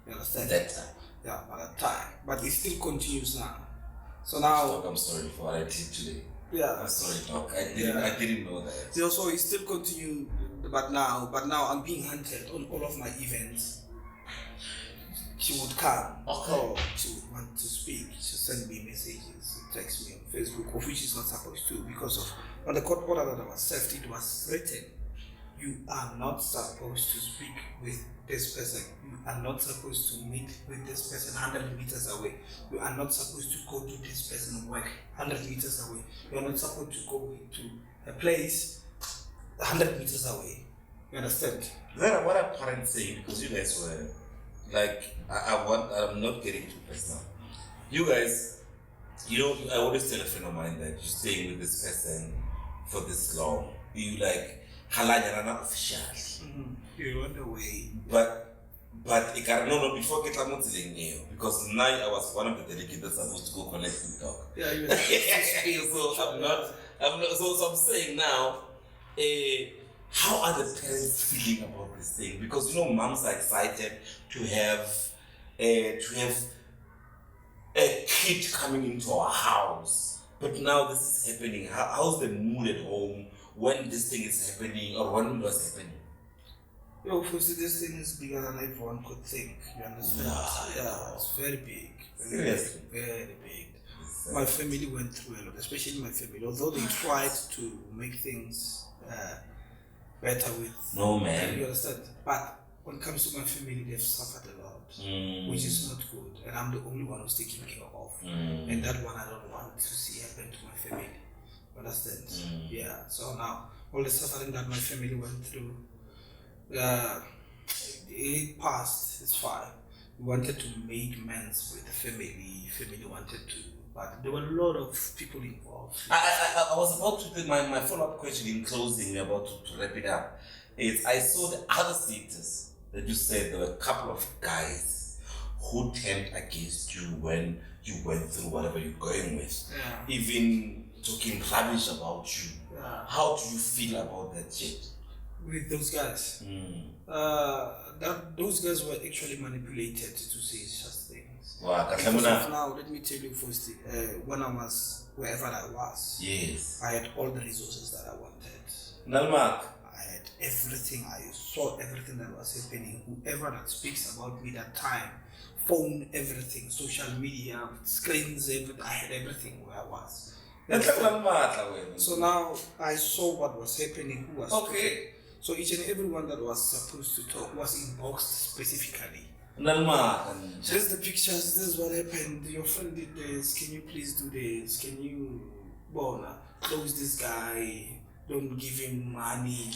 You understand? That time? Yeah, at that time. But it still continues now. So now, I'm sorry for what I did today. Yeah. I'm sorry, Doc. I didn't know that. Yeah, so it still continue, but now I'm being hunted on all of my events. She would come, she would want to speak, she would send me messages, text me on Facebook, of which she's not supposed to, because of on the court order that was served, it was written, you are not supposed to speak with this person. You are not supposed to meet with this person 100 meters away. You are not supposed to go to this person work 100 meters away. You are not supposed to go to a place 100 meters away. You understand? Zerra, what are parents saying? Because you guys were like, I'm not getting too personal. You guys, I always tell a friend of mine that you're staying with this person for this long. You like, halanyana officially. You're on the way. But But no, before get because now I was one of the delegates that's supposed to go collect the dog. Yeah, you were so I'm saying now, how are the parents feeling about this thing? Because moms are excited to have a kid coming into our house. But now this is happening. How's the mood at home when this thing is happening or when it was happening? Firstly, this thing is bigger than everyone could think. You understand? Yeah, it's very big. Seriously? Very big. My family went through a lot, especially my family. Although they tried to make things better with. No, man. You understand? But when it comes to my family, they've suffered a lot, which is not good. And I'm the only one who's taking care of. And that one I don't want to see happen to my family. Understand? Yeah. So now, all the suffering that my family went through, it passed, it's fine. We wanted to make amends with the family wanted to, but there were a lot of people involved. I was about to take my follow-up question in closing, we're about to wrap it up. I saw the other status that you said there were a couple of guys who turned against you when you went through whatever you're going with. Yeah. Even talking rubbish about you. Yeah. How do you feel about that shit? With those guys? Those guys were actually manipulated to say such things. Wow. Now, let me tell you firstly, when I was wherever I was, yes, I had all the resources that I wanted. Nalmark. I had everything. I saw everything that was happening. Whoever that speaks about me that time, phone, everything, social media, screens, everything. I had everything where I was. So now I saw what was happening, who was okay. So each and everyone that was supposed to talk was inboxed specifically. Here's the pictures, this is what happened, your friend did this, can you please do this, can you close this guy, don't give him money,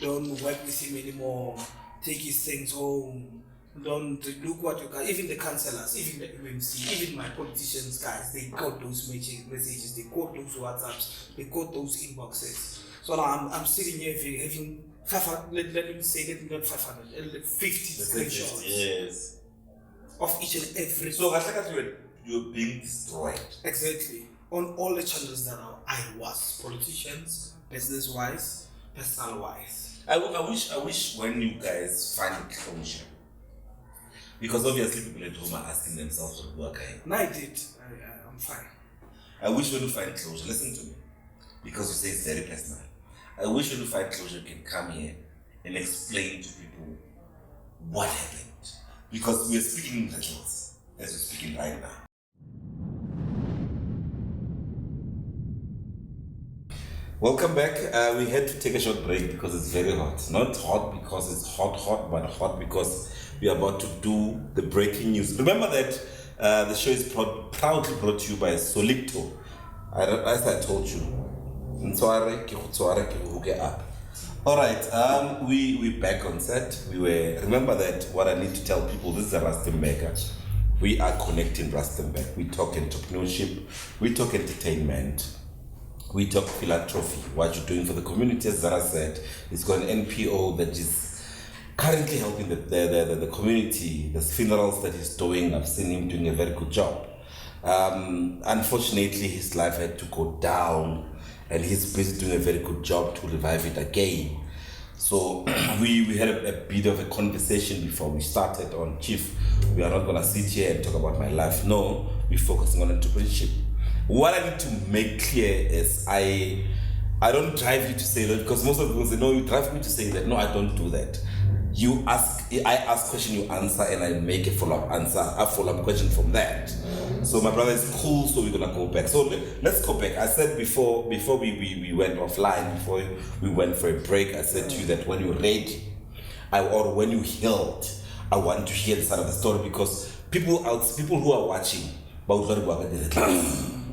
don't work with him anymore, take his things home, don't look what you got. Even the councillors, even the UMC, even my politicians guys, they got those messages, they got those WhatsApps, they got those inboxes. So now I'm sitting here having 500, let me not 500, 50 screenshots. Yes. Of each and every. So you're being destroyed. Exactly. On all the channels that I was, politicians, business-wise, personal-wise. I wish when you guys find closure, because obviously people at home are asking themselves what work I. No, I did. I'm fine. I wish when you find closure, listen to me, because you say it's very personal. I wish when you find closure, you can come here and explain to people what happened. Because we are speaking in riddles as we're speaking right now. Welcome back. We had to take a short break because it's very hot. Not hot because it's hot, but hot because we are about to do the breaking news. Remember that the show is proudly brought to you by Solito. As I told you. All right, we back on set. Remember that what I need to tell people, this is a Rustenburg. We are connecting Rustenburg. We talk entrepreneurship, we talk entertainment, we talk philanthropy, what you're doing for the community. As Zerra said, it's got an NPO that is currently helping the community. There's funerals that he's doing. I've seen him doing a very good job. Unfortunately, his life had to go down, and he's busy doing a very good job to revive it again. So we had a bit of a conversation before we started on Chief. We are not going to sit here and talk about my life. No, we're focusing on entrepreneurship. What I need to make clear is I don't drive you to say that, because most of the people say, no, you drive me to say that. No, I don't do that. I ask question, you answer, and I make a follow-up question from that. So my brother is cool, so we're gonna go back. So let's go back. I said before we went offline, before we went for a break, I said to you that when you're ready, or when you healed, I want to hear the side of the story, because people who are watching,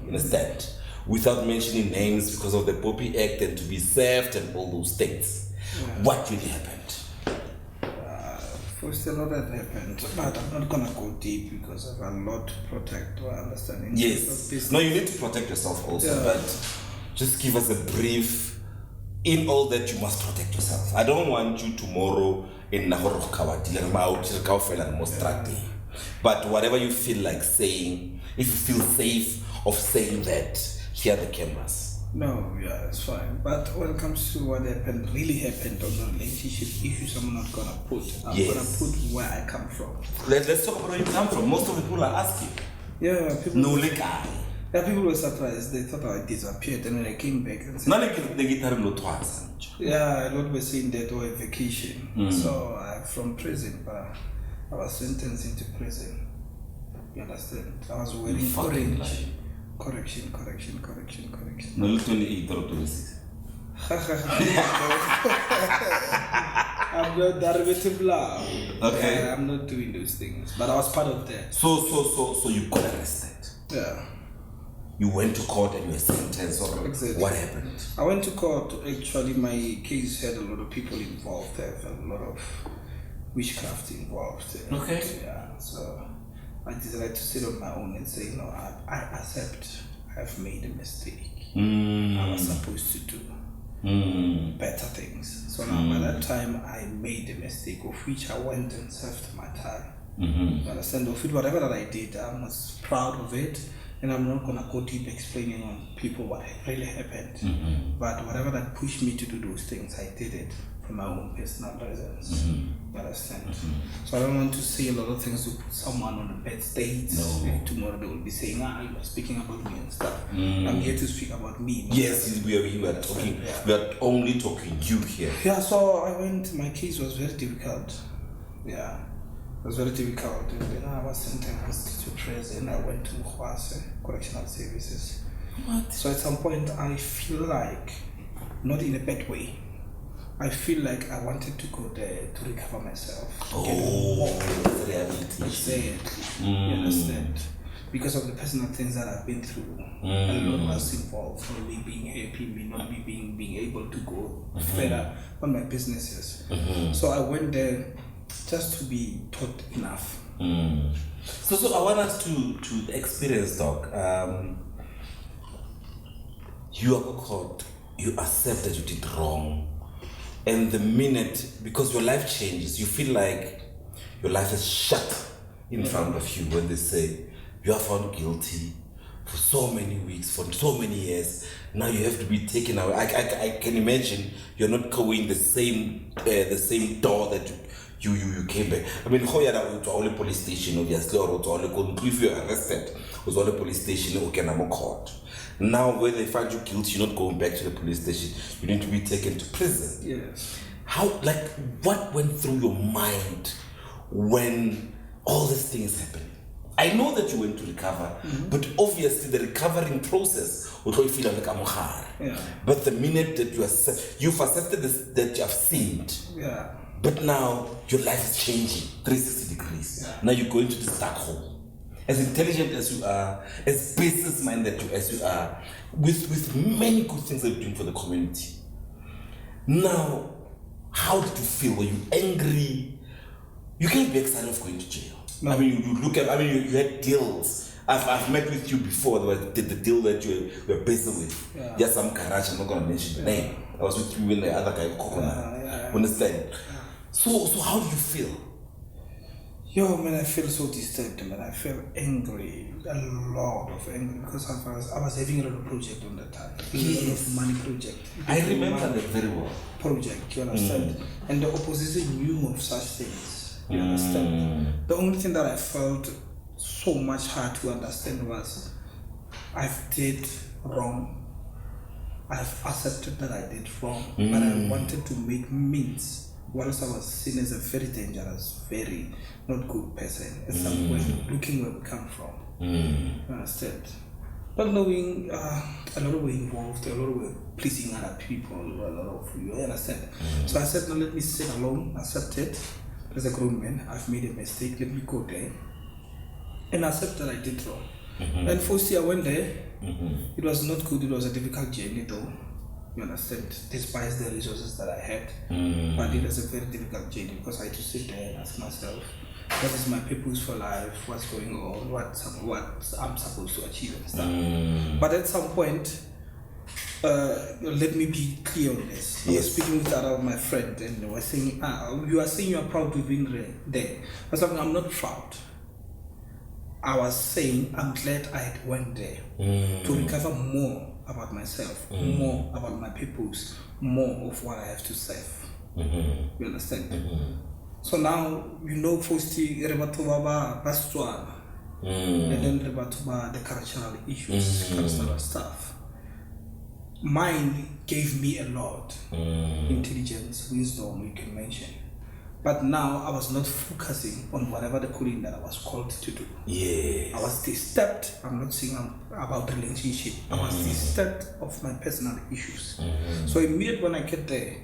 understand, without mentioning names because of the Poppy Act and to be served and all those things. Yeah. What really happened? First, a lot that happened, but I'm not gonna go deep because I have a lot to protect or understanding. Yes. No, you need to protect yourself also, but just give us a brief in all that, you must protect yourself. I don't want you tomorrow in Nahoro but whatever you feel like saying, if you feel safe of saying that, here are the cameras. No, yeah, it's fine. But when it comes to what happened, really happened on the relationship issues, I'm not gonna put. I'm gonna put where I come from. Let's talk about where you come from. Most of the people are asking. Yeah, people. No, like I. Yeah, people were surprised. They thought I disappeared, and when I came back, and said, yeah, a lot were saying that or a vacation. So from prison, but I was sentenced into prison. You understand? I was wearing orange. Correction. No, look 28 or 26. I'm not derivative love. Okay. Yeah, I'm not doing those things. But I was part of that. So you got arrested. Yeah. You went to court and you were sentenced, or exactly. What happened? I went to court. Actually, my case had a lot of people involved. There a lot of witchcraft involved. Okay. Yeah. So I decided to sit on my own and say, no, I accept I've made a mistake. I was supposed to do better things. So now by that time, I made a mistake of which I went and served my time. You understand? Of it, whatever that I did, I was proud of it. And I'm not going to go deep explaining on people what really happened. But whatever that pushed me to do those things, I did it for my own personal reasons. You understand? So I don't want to say a lot of things to put someone on a bad state. No. Tomorrow they will be saying, you are speaking about me and stuff. I'm here to speak about me. Yes, we are talking. Yeah. We are only talking you here. Yeah, so my case was very difficult. Yeah. It was very difficult, and then I was sentenced to prison. I went to Mukhwase, Correctional Services. What? So at some point, I feel like, not in a bad way, I feel like I wanted to go there to recover myself. Exactly. You understand? Because of the personal things that I've been through, a lot was involved for me being happy, me not being able to go further on my businesses. So I went there just to be taught enough. So I want us to experience, Doc. You are caught, you accept that you did wrong, and the minute, because your life changes, you feel like your life is shut in front of you when they say you are found guilty for so many weeks, for so many years. Now you have to be taken away. I can imagine you're not going the same door that you came back. I mean, to all the police station, obviously, or to all the if you're arrested, was all the police station, okay, I'm court. Now, when they find you guilty, you're not going back to the police station. You need to be taken to prison. Yes. What went through your mind when all these things happened? I know that you went to recover, but obviously the recovering process would really feel like I'm hard. Yeah. But the minute that you've accepted this, that you have sinned. Yeah. But now your life is changing 360 degrees. Yeah. Now you go into this dark hole. As intelligent as you are, as business-minded as you are, with many good things that you're doing for the community. Now, how did you feel? Were you angry? You can't be excited of going to jail. No. I mean, you had deals. I've met with you before. There was the deal that you were busy with. Yeah. Just some garage, I'm not going to mention the name. I was with you when the other guy, Understand? Yeah. So how do you feel? Yo, man, I feel so disturbed, man. I feel angry, a lot of anger, because I was having a lot of project on that time. A lot of money project. I remember that very well. Project, you understand? And the opposition knew of such things, you understand? The only thing that I felt so much hard to understand was I've did wrong. I've accepted that I did wrong, but I wanted to make means. Whilst I was seen as a very dangerous, very not good person, at some point, looking where we come from. You understand? But knowing a lot were involved, a lot were pleasing other people, a lot of you understand. So I said, no, let me sit alone, accept it. As a grown man, I've made a mistake, let me go there and accept that I did wrong. And firstly, I went there. It was not good, it was a difficult journey though. You understand? Despite the resources that I had. But it was a very difficult journey because I had to sit there and ask myself, what is my purpose for life? What's going on? What I'm supposed to achieve and stuff. But at some point, let me be clear on this. I was speaking with my friend, and they were saying, you are saying you are proud to be there. I was like, I'm not proud. I was saying I'm glad I had went there to recover more about myself, more about my peoples, more of what I have to serve. You understand? So now, Fosti Rebatova Bastuan, and then Rebatova, the cultural issues, cultural stuff. Mine gave me a lot, intelligence, wisdom, you can mention. But now I was not focusing on whatever the calling that I was called to do. Yes. I was disturbed. I'm not saying about relationship. I was disturbed of my personal issues. So immediately when I get there,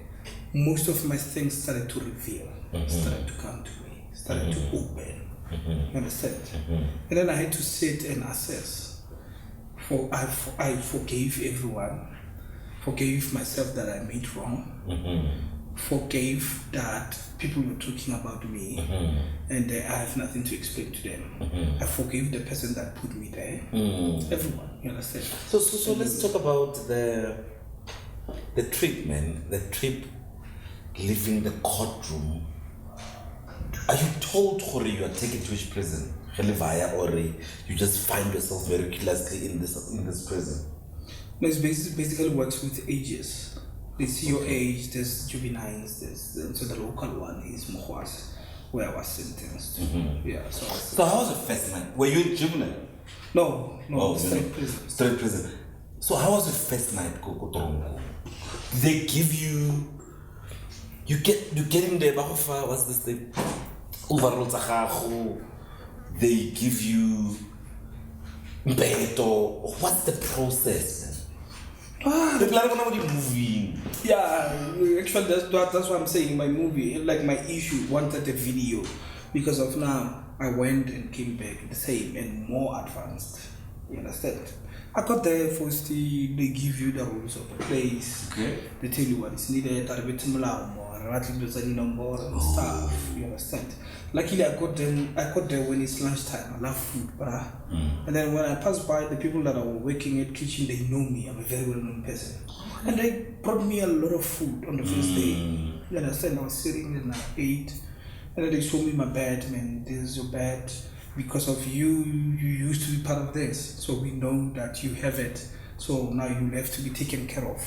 most of my things started to reveal, started to come to me, started to open. You understand? And then I had to sit and assess. I forgave everyone, forgave myself that I made wrong, forgave that people were talking about me, and I have nothing to explain to them. I forgave the person that put me there. Everyone, you understand? So let's talk about the treatment, the trip, leaving the courtroom. Are you told or you are taken to which prison? Or you just find yourself miraculously in this prison? No, it's basically works with ages. They see your age, there's juveniles, so the local one is Mohwas, where I was sentenced. Yeah, so how was the first night? Were you juvenile? No, straight prison. Straight prison. So how was the first night, Kokotongo? They give you get in there, what's this thing? They give you beto. What's the process? Yeah, actually that's what I'm saying. My movie, like my issue, wanted a video because of now I went and came back the same and more advanced. You understand? I got there first. They give you the rules of the place. Okay. They tell you what is needed. And stuff. You understand? Luckily, I got there when it's lunchtime. I love food, bruh. And then when I pass by, the people that are working at kitchen, they know me. I'm a very well-known person, and they brought me a lot of food on the first day. You understand? I was sitting and I ate, and then they showed me my bed. Man, this is your bed because of you. You used to be part of this, so we know that you have it. So now you have to be taken care of.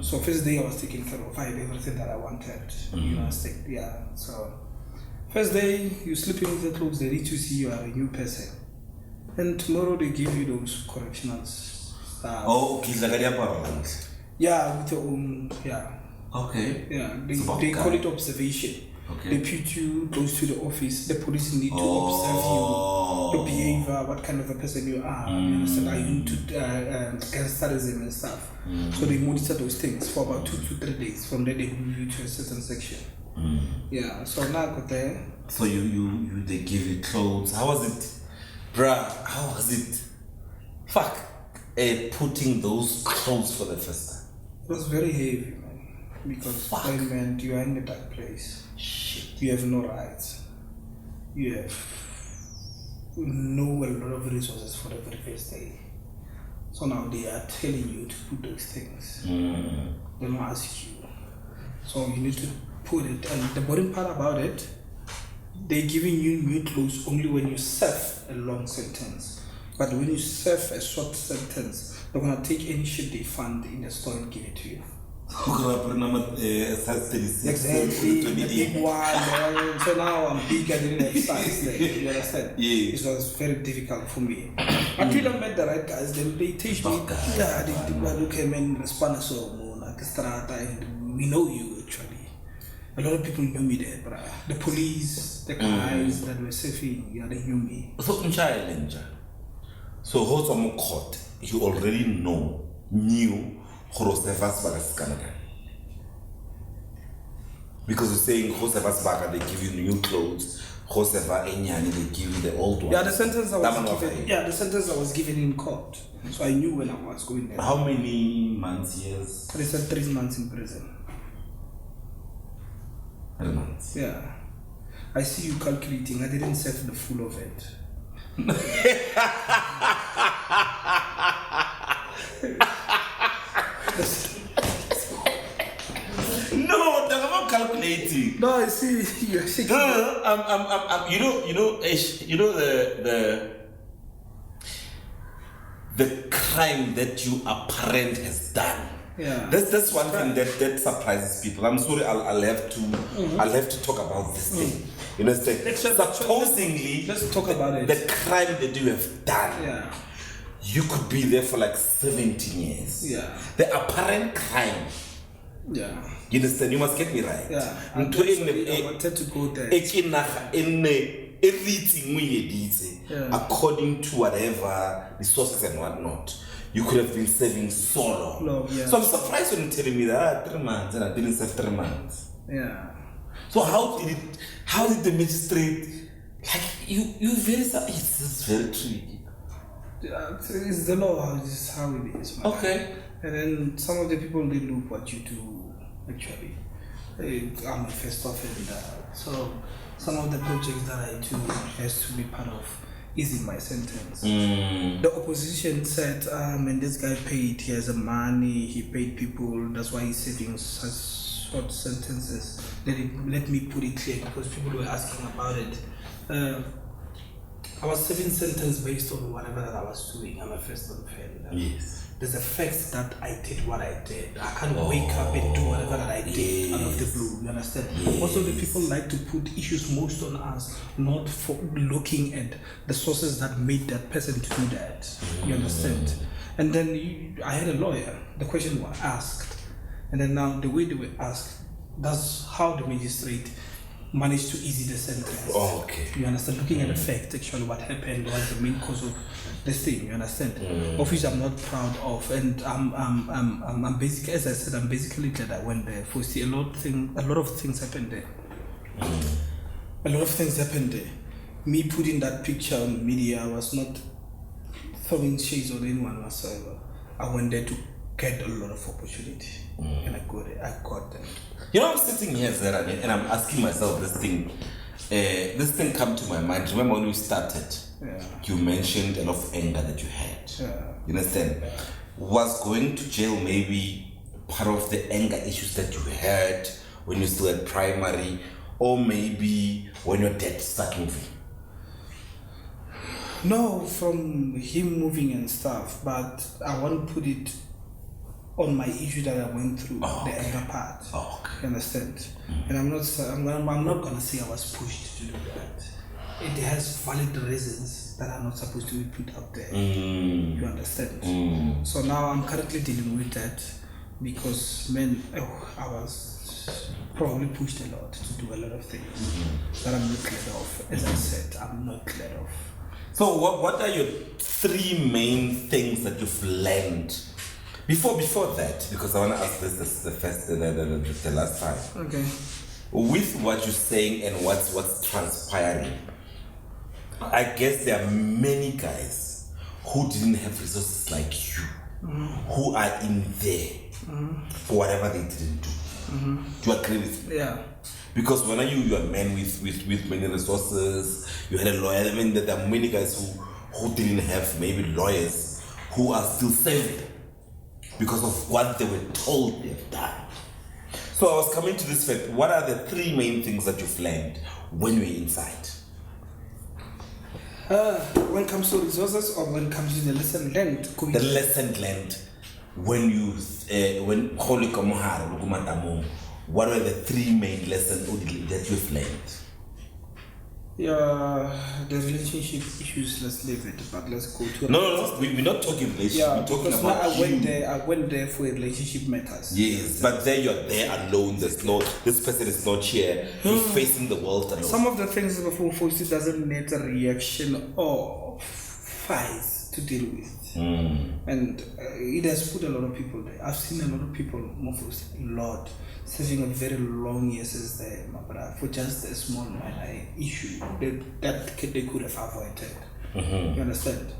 So first day I was taken care of. I had everything that I wanted. You understand? Yeah. So first day you sleep in the clothes. They need to see you are a new person. And tomorrow they give you those correctional stuff. Oh, okay. Yeah, with your own. Yeah. Okay. Yeah. They call it observation. Okay. They put you close to the office. The police need to observe you, your behavior, what kind of a person you are. You understand? Are you into gangsterism and stuff? So they monitor those things for about 2 to 3 days. From there they move you to a certain section. Yeah. So now I got there. So you they give you clothes. How was it, bruh? How was it? Fuck. Putting those clothes for the first time. It was very heavy, man. Because I meant you are in a dark place. You have no rights. You have a lot of resources for the very first day. So now they are telling you to put those things. They don't ask you. So you need to put it. And the boring part about it, they're giving you new clothes only when you serve a long sentence. But when you serve a short sentence, they're going to take any shit they find in the store and give it to you. Exactly, the big one. So now I'm big, I didn't have size there. You understand? Yeah. It was very difficult for me. Until I met the right guys, then they teach me. Yeah, they look at me and respond so and we know you actually. A lot of people knew me there, bruh. The police, the guys that were surfing, yeah, they knew me. So who's on court? You already knew. Because you're saying they give you new clothes, they give you the old one. Yeah, the sentence I was given in court. So I knew when I was going there. How many months, years? They said 3 months in prison. 3 months. Yeah. I see you calculating. I didn't set the full of it. No, I'm not calculating. No, I see. You're shaking. No, I'm. You know the crime that your parent has done. Yeah. That's one thing that surprises people. I'm sorry, I'll have to talk about this thing. You know, supposedly, let's talk about it. The crime that you have done. Yeah. You could be there for like 17 years. Yeah. The apparent crime. Yeah. You understand? You must get me right. Yeah. I wanted to go there. According to whatever resources and whatnot, you could have been saving so long. No, yeah. So I'm surprised when you're telling me that 3 months and I didn't save 3 months. Yeah. So how did the magistrate, like, you very, it's very tricky. Yeah, it's the law, this is how it is. Man. Okay. And then some of the people, they look what you do, actually. I'm a first offender. So some of the projects that I do has to be part of is in my sentence. The opposition said, and this guy paid, he has the money, he paid people, that's why he's serving such short sentences. Let me put it clear, because people were asking about it. I was serving sentence based on whatever that I was doing. I'm a first offender. Yes. There's a fact that I did what I did. I can't wake up and do whatever that I did out of the blue. You understand? Yes. Also, the people like to put issues most on us, not for looking at the sources that made that person to do that. You understand? And then I had a lawyer. The question was asked, and then now the way they were asked, that's how the magistrate managed to ease the sentence. Oh, okay. You understand? Looking at the fact, actually, what happened was the main cause of this thing. You understand? Of which I'm not proud of, and I'm basically, as I said, I'm basically glad I went there. For see, a lot of things happened there. A lot of things happened there. Me putting that picture on media, I was not throwing shades on anyone whatsoever. I went there to get a lot of opportunity, and I got them. You know, I'm sitting here, Zerra, and I'm asking myself this thing. This thing come to my mind. Remember when we started? Yeah. You mentioned a lot of anger that you had. Yeah. You understand? Yeah. Was going to jail maybe part of the anger issues that you had when you still at primary, or maybe when your dad started moving? No, from him moving and stuff, but I won't put it on my issue that I went through, the anger part. You understand? And I'm not gonna say I was pushed to do that. It has valid reasons that are not supposed to be put out there. You understand? So now I'm currently dealing with that because I was probably pushed a lot to do a lot of things that I'm not glad of. As I said, I'm not glad of. So what are your 3 main things that you've learned? Before that, because I want to ask this the last time. Okay. With what you're saying and what's transpiring, I guess there are many guys who didn't have resources like you, who are in there for whatever they didn't do. Do you agree with me? Yeah. Because when you're a man with many resources, you had a lawyer. I mean, there are many guys who didn't have maybe lawyers who are still saving because of what they were told they've done. So I was coming to this fact. What are the 3 main things that you've learned when you're inside? When it comes to resources, or when it comes to the lesson learned? The lesson learned when what are the 3 main lessons that you've learned? Yeah, the relationship issues, let's leave it, but let's go to... No, we're not talking relationship, yeah, we're talking about I went there for relationship matters. Yes, but then you're there alone, this person is not here, you're facing the world alone. Some of the things before it doesn't need a reaction or fights to deal with. And it has put a lot of people there. I've seen a lot of people move a lot, serving a very long years there, but for just a small minor issue that they could have avoided. You understand?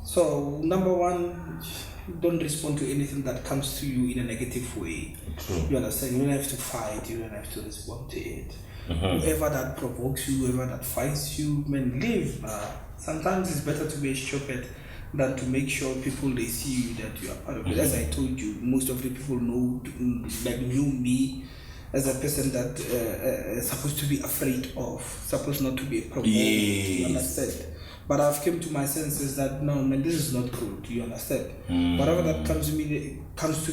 So, number 1, don't respond to anything that comes to you in a negative way. True. You understand? You don't have to fight, you don't have to respond to it. Whoever that provokes you, whoever that fights you, man, leave. Sometimes it's better to be a shepherd than to make sure people, they see you that you are part of it. As I told you, most of the people knew me as a person that is supposed to be afraid of, supposed not to be provoked. You understand? But I've come to my senses that no, man, this is not good. You understand? Whatever that comes to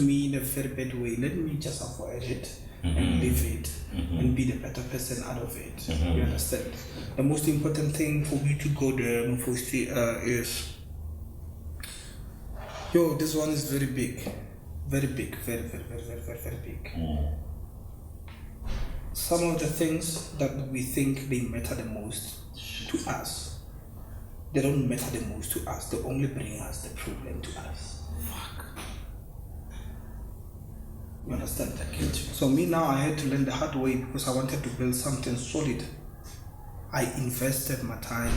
me in a very bad way, let me just avoid it and live it and be the better person out of it. You understand? The most important thing for me to go there, is, yo, this one is very big. Very big, very big. Some of the things that we think they matter the most to us, they don't matter the most to us. They only bring us the problem to us. Fuck. You understand that? So me now, I had to learn the hard way because I wanted to build something solid. I invested my time,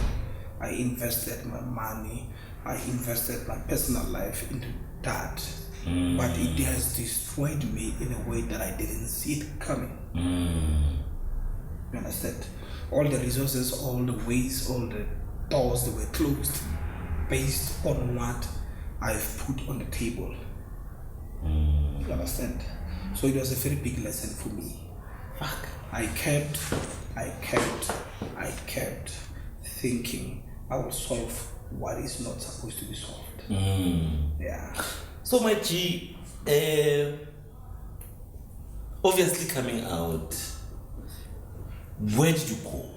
I invested my money, I invested my personal life into that. But it has destroyed me in a way that I didn't see it coming. You understand? All the resources, all the ways, all the doors that were closed based on what I've put on the table. You understand? So it was a very big lesson for me. Fuck. I kept thinking I will solve what is not supposed to be solved. Yeah. So my G, obviously coming out, where did you go?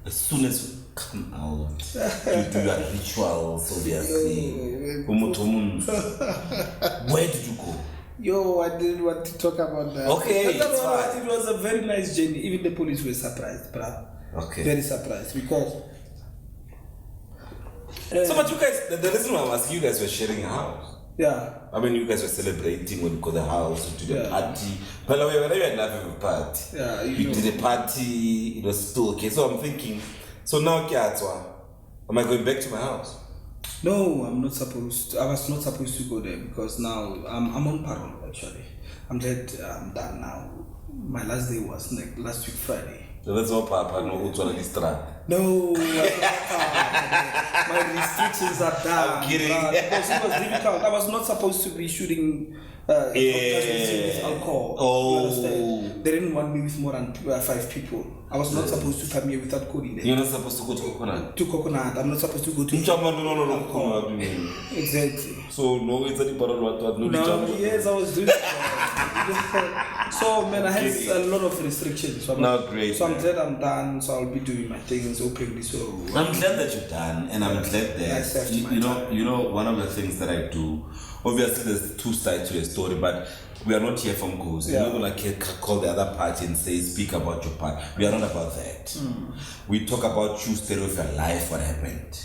As soon as you come out, you do your rituals, obviously. Where did you go? Yo, I didn't want to talk about that. Okay, It was a very nice journey. Even the police were surprised, bruh. Okay. Very surprised because. So, but you guys, the reason why I'm asking, you guys were sharing a house. Yeah. I mean, you guys were celebrating when you got the house, you did a party. By the way, whenever you had a party, Yeah, you did a party, it was still okay. So I'm thinking, so now, am I going back to my house? No, I'm not supposed to. I was not supposed to go there because now I'm on parole actually. I'm dead. I'm done now. My last day was last week Friday. So that's all, Papa. No, what's on this track? No, my restrictions are done. I'm kidding. Because it was difficult. I was not supposed to be shooting with alcohol. Oh. You understand? They didn't want me with more than 5 people. I was not supposed to come here without coding them. You're not supposed to go to Coconut? To Coconut. I'm not supposed to go to No. Exactly. So, no, it's any part of what? No, yes, I was doing that. So, man, I had a lot of restrictions. So Great. So I'm glad I'm done. So I'll be doing my things openly. So I'm glad that you're done, and I'm glad that you know one of the things that I do. Obviously, there's 2 sides to a story, but we are not here from goals. Yeah. You're not gonna call the other party and say, speak about your part. We are not about that. We talk about you, story of your life, what happened,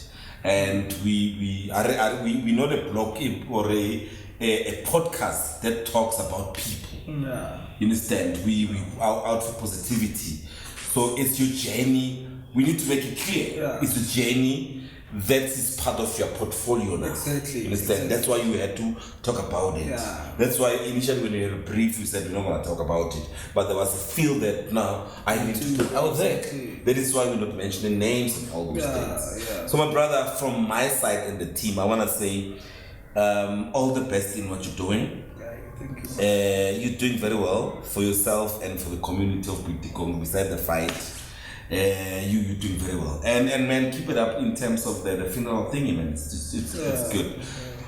and we not a blog or a podcast that talks about people. yeah. You understand? We are out for positivity. So it's your journey. We need to make it clear. Yeah. It's a journey that is part of your portfolio now. Exactly. You understand? That's why you had to talk about it. Yeah. That's why initially when you were brief, you said you're not going to talk about it. But there was a feel that now I need to talk about that. That is why we're not mentioning names and all those things. Yeah. So my brother, from my side and the team, I want to say all the best in what you're doing. Thank you. You're doing very well for yourself and for the community of Pitikong beside the fight. You're doing very well. And man, keep it up in terms of the funeral thingy, man. It's good.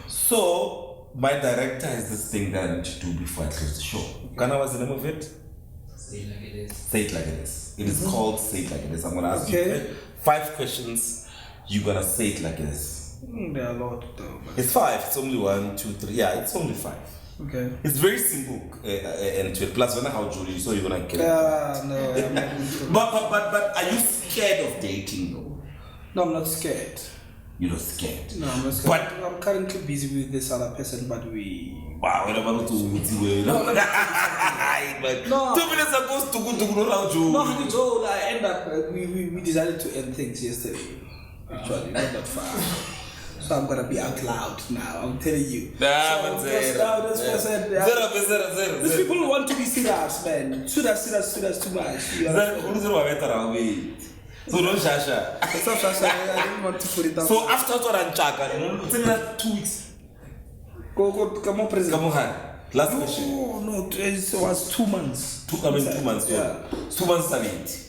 So, my director has this thing that I need to do before I close the show. Kana, what's the name of it? Say it like it is. Say it like it is. It is called Say It Like It Is. I'm going to ask you 5 questions. You're going to say it like it is. There are a lot though. It's 5. It's only 1, 2, 3. Yeah, it's only 5. Okay. It's very simple, and to plus when how Julie, so you're gonna kill it. No, I'm not. But are you scared of dating though? No, I'm not scared. You're not scared. No, I'm not scared. But I'm currently busy with this other person, but we. Wow, we're about to No. 2 minutes ago, to go how Julie. No, I end up. We decided to end things yesterday. Actually, not that far. So I'm gonna be out loud now. I'm telling you. Zerra. These people want to be serious, man. Serious too much. So don't shasha. I didn't want to put it out. So after it's 2 weeks. Go, come on, President. Come on, last question. No, it was 2 months. 2 months. Yeah. 2 months sabit.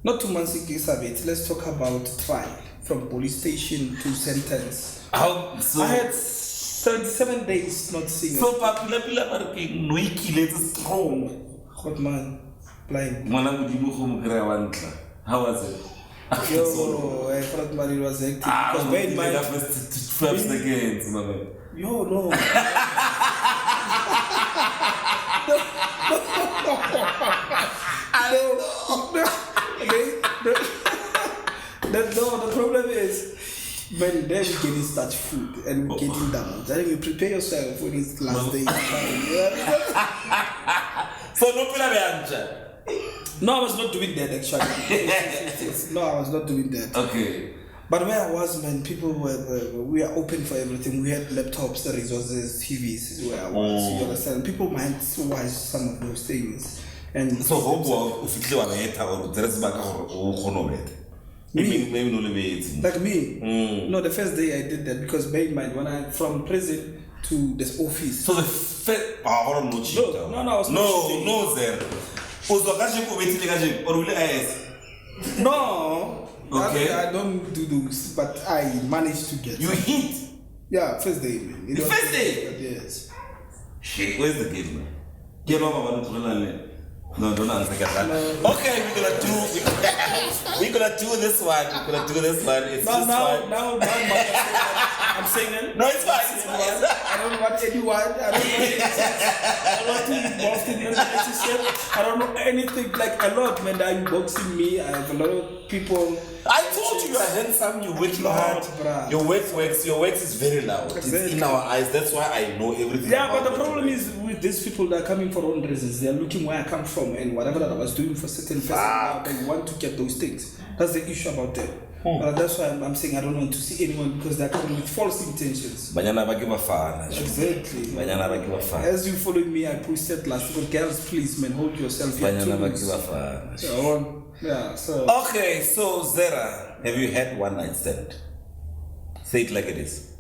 Not 2 months sabit. Let's talk about trial from police station to sentence. How so? I had 77 days not seeing. So pila parking no ikile strong. Hot man, blind. Mwana mudimo go mokra wantla. How was it? Yo, I thought man it was hectic. Because bear in mind, first again, yo no. The problem is when then we getting such food and we getting down. Then you prepare yourself when it's last day. So no pila beanja. No, I was not doing that actually. No, I was not doing that. Okay. But where I was, man, people we are open for everything. We had laptops, the resources, TVs, where I was. You understand? People might watch some of those things. And so hope ufikile wabeta or there is back or khonobeta. Maybe no lebeti. Like me? No, the first day I did that because bear in mind when I from prison to this office. So the first I don't know cheat. No, I was not cheating. No, Zerra. No. Okay. I don't do those, but I managed to get. You hit? Yeah, first day, man. The first day? Yes. Shit, where's the game, man? Get over no, don't answer that. No. Okay, we're gonna do this one. It's no, just fine. Now, I'm saying it. No, it's fine. I don't want anyone. I don't want to be involved in any relationship. I don't know anything. Like a lot, man. They're unboxing me. I have a lot of people. I told you are handsome. You work hard. Your work is very loud. Exactly. It's in our eyes. That's why I know everything. Yeah, but the problem is with these people that are coming for own reasons. They are looking where I come from and whatever that I was doing for certain person. They want to get those things. That's the issue about them. That's why I'm saying I don't want to see anyone because they're coming with false intentions. Exactly. As you followed me, I posted last week, girls, please, man, hold yourself. Yeah, so. Okay, so Zerra, have you had one night stand? Say it like it is.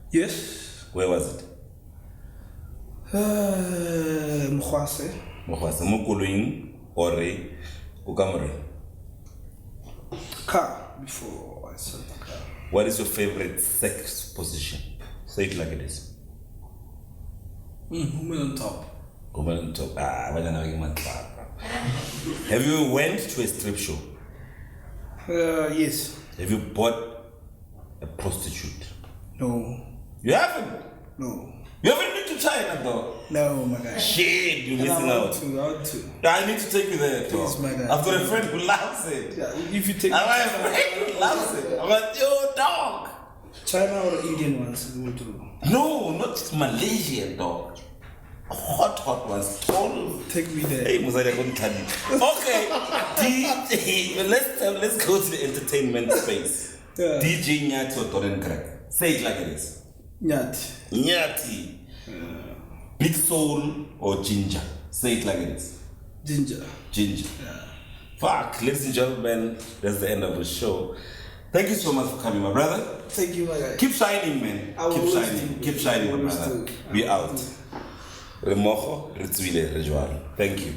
Yes. Where was it? Mkhwase. Mukuluing, Ore, Ukamore. Car, before I said the car. What is your favorite sex position? Say it like it is. Woman on top. Woman on top. Have you went to a strip show? Yes. Have you bought a prostitute? No. You haven't? No. You haven't been to China though? No, my guy. Shit, you're missing out. I want to. I need to take you there, though. Please, my guy. I've got a friend who loves it. Yeah, if you take I have a friend who loves it. I'm like, yo, dog. China or Indian ones will do. No, not Malaysian, dog. Hot ones. Take me there. Hey, Musaya, go okay. DJ, let's go to the entertainment space. Yeah. DJ Nyati or Toren Crack. Say it like it is. Nyati. Big Soul or Ginger. Say it like it is. Ginger. Yeah. Fuck, ladies and gentlemen, that's the end of the show. Thank you so much for coming, my brother. Thank you, my guy. Keep shining, man. Keep shining, my brother. We out. Remojo, Ritzwile, Rejwal. Thank you.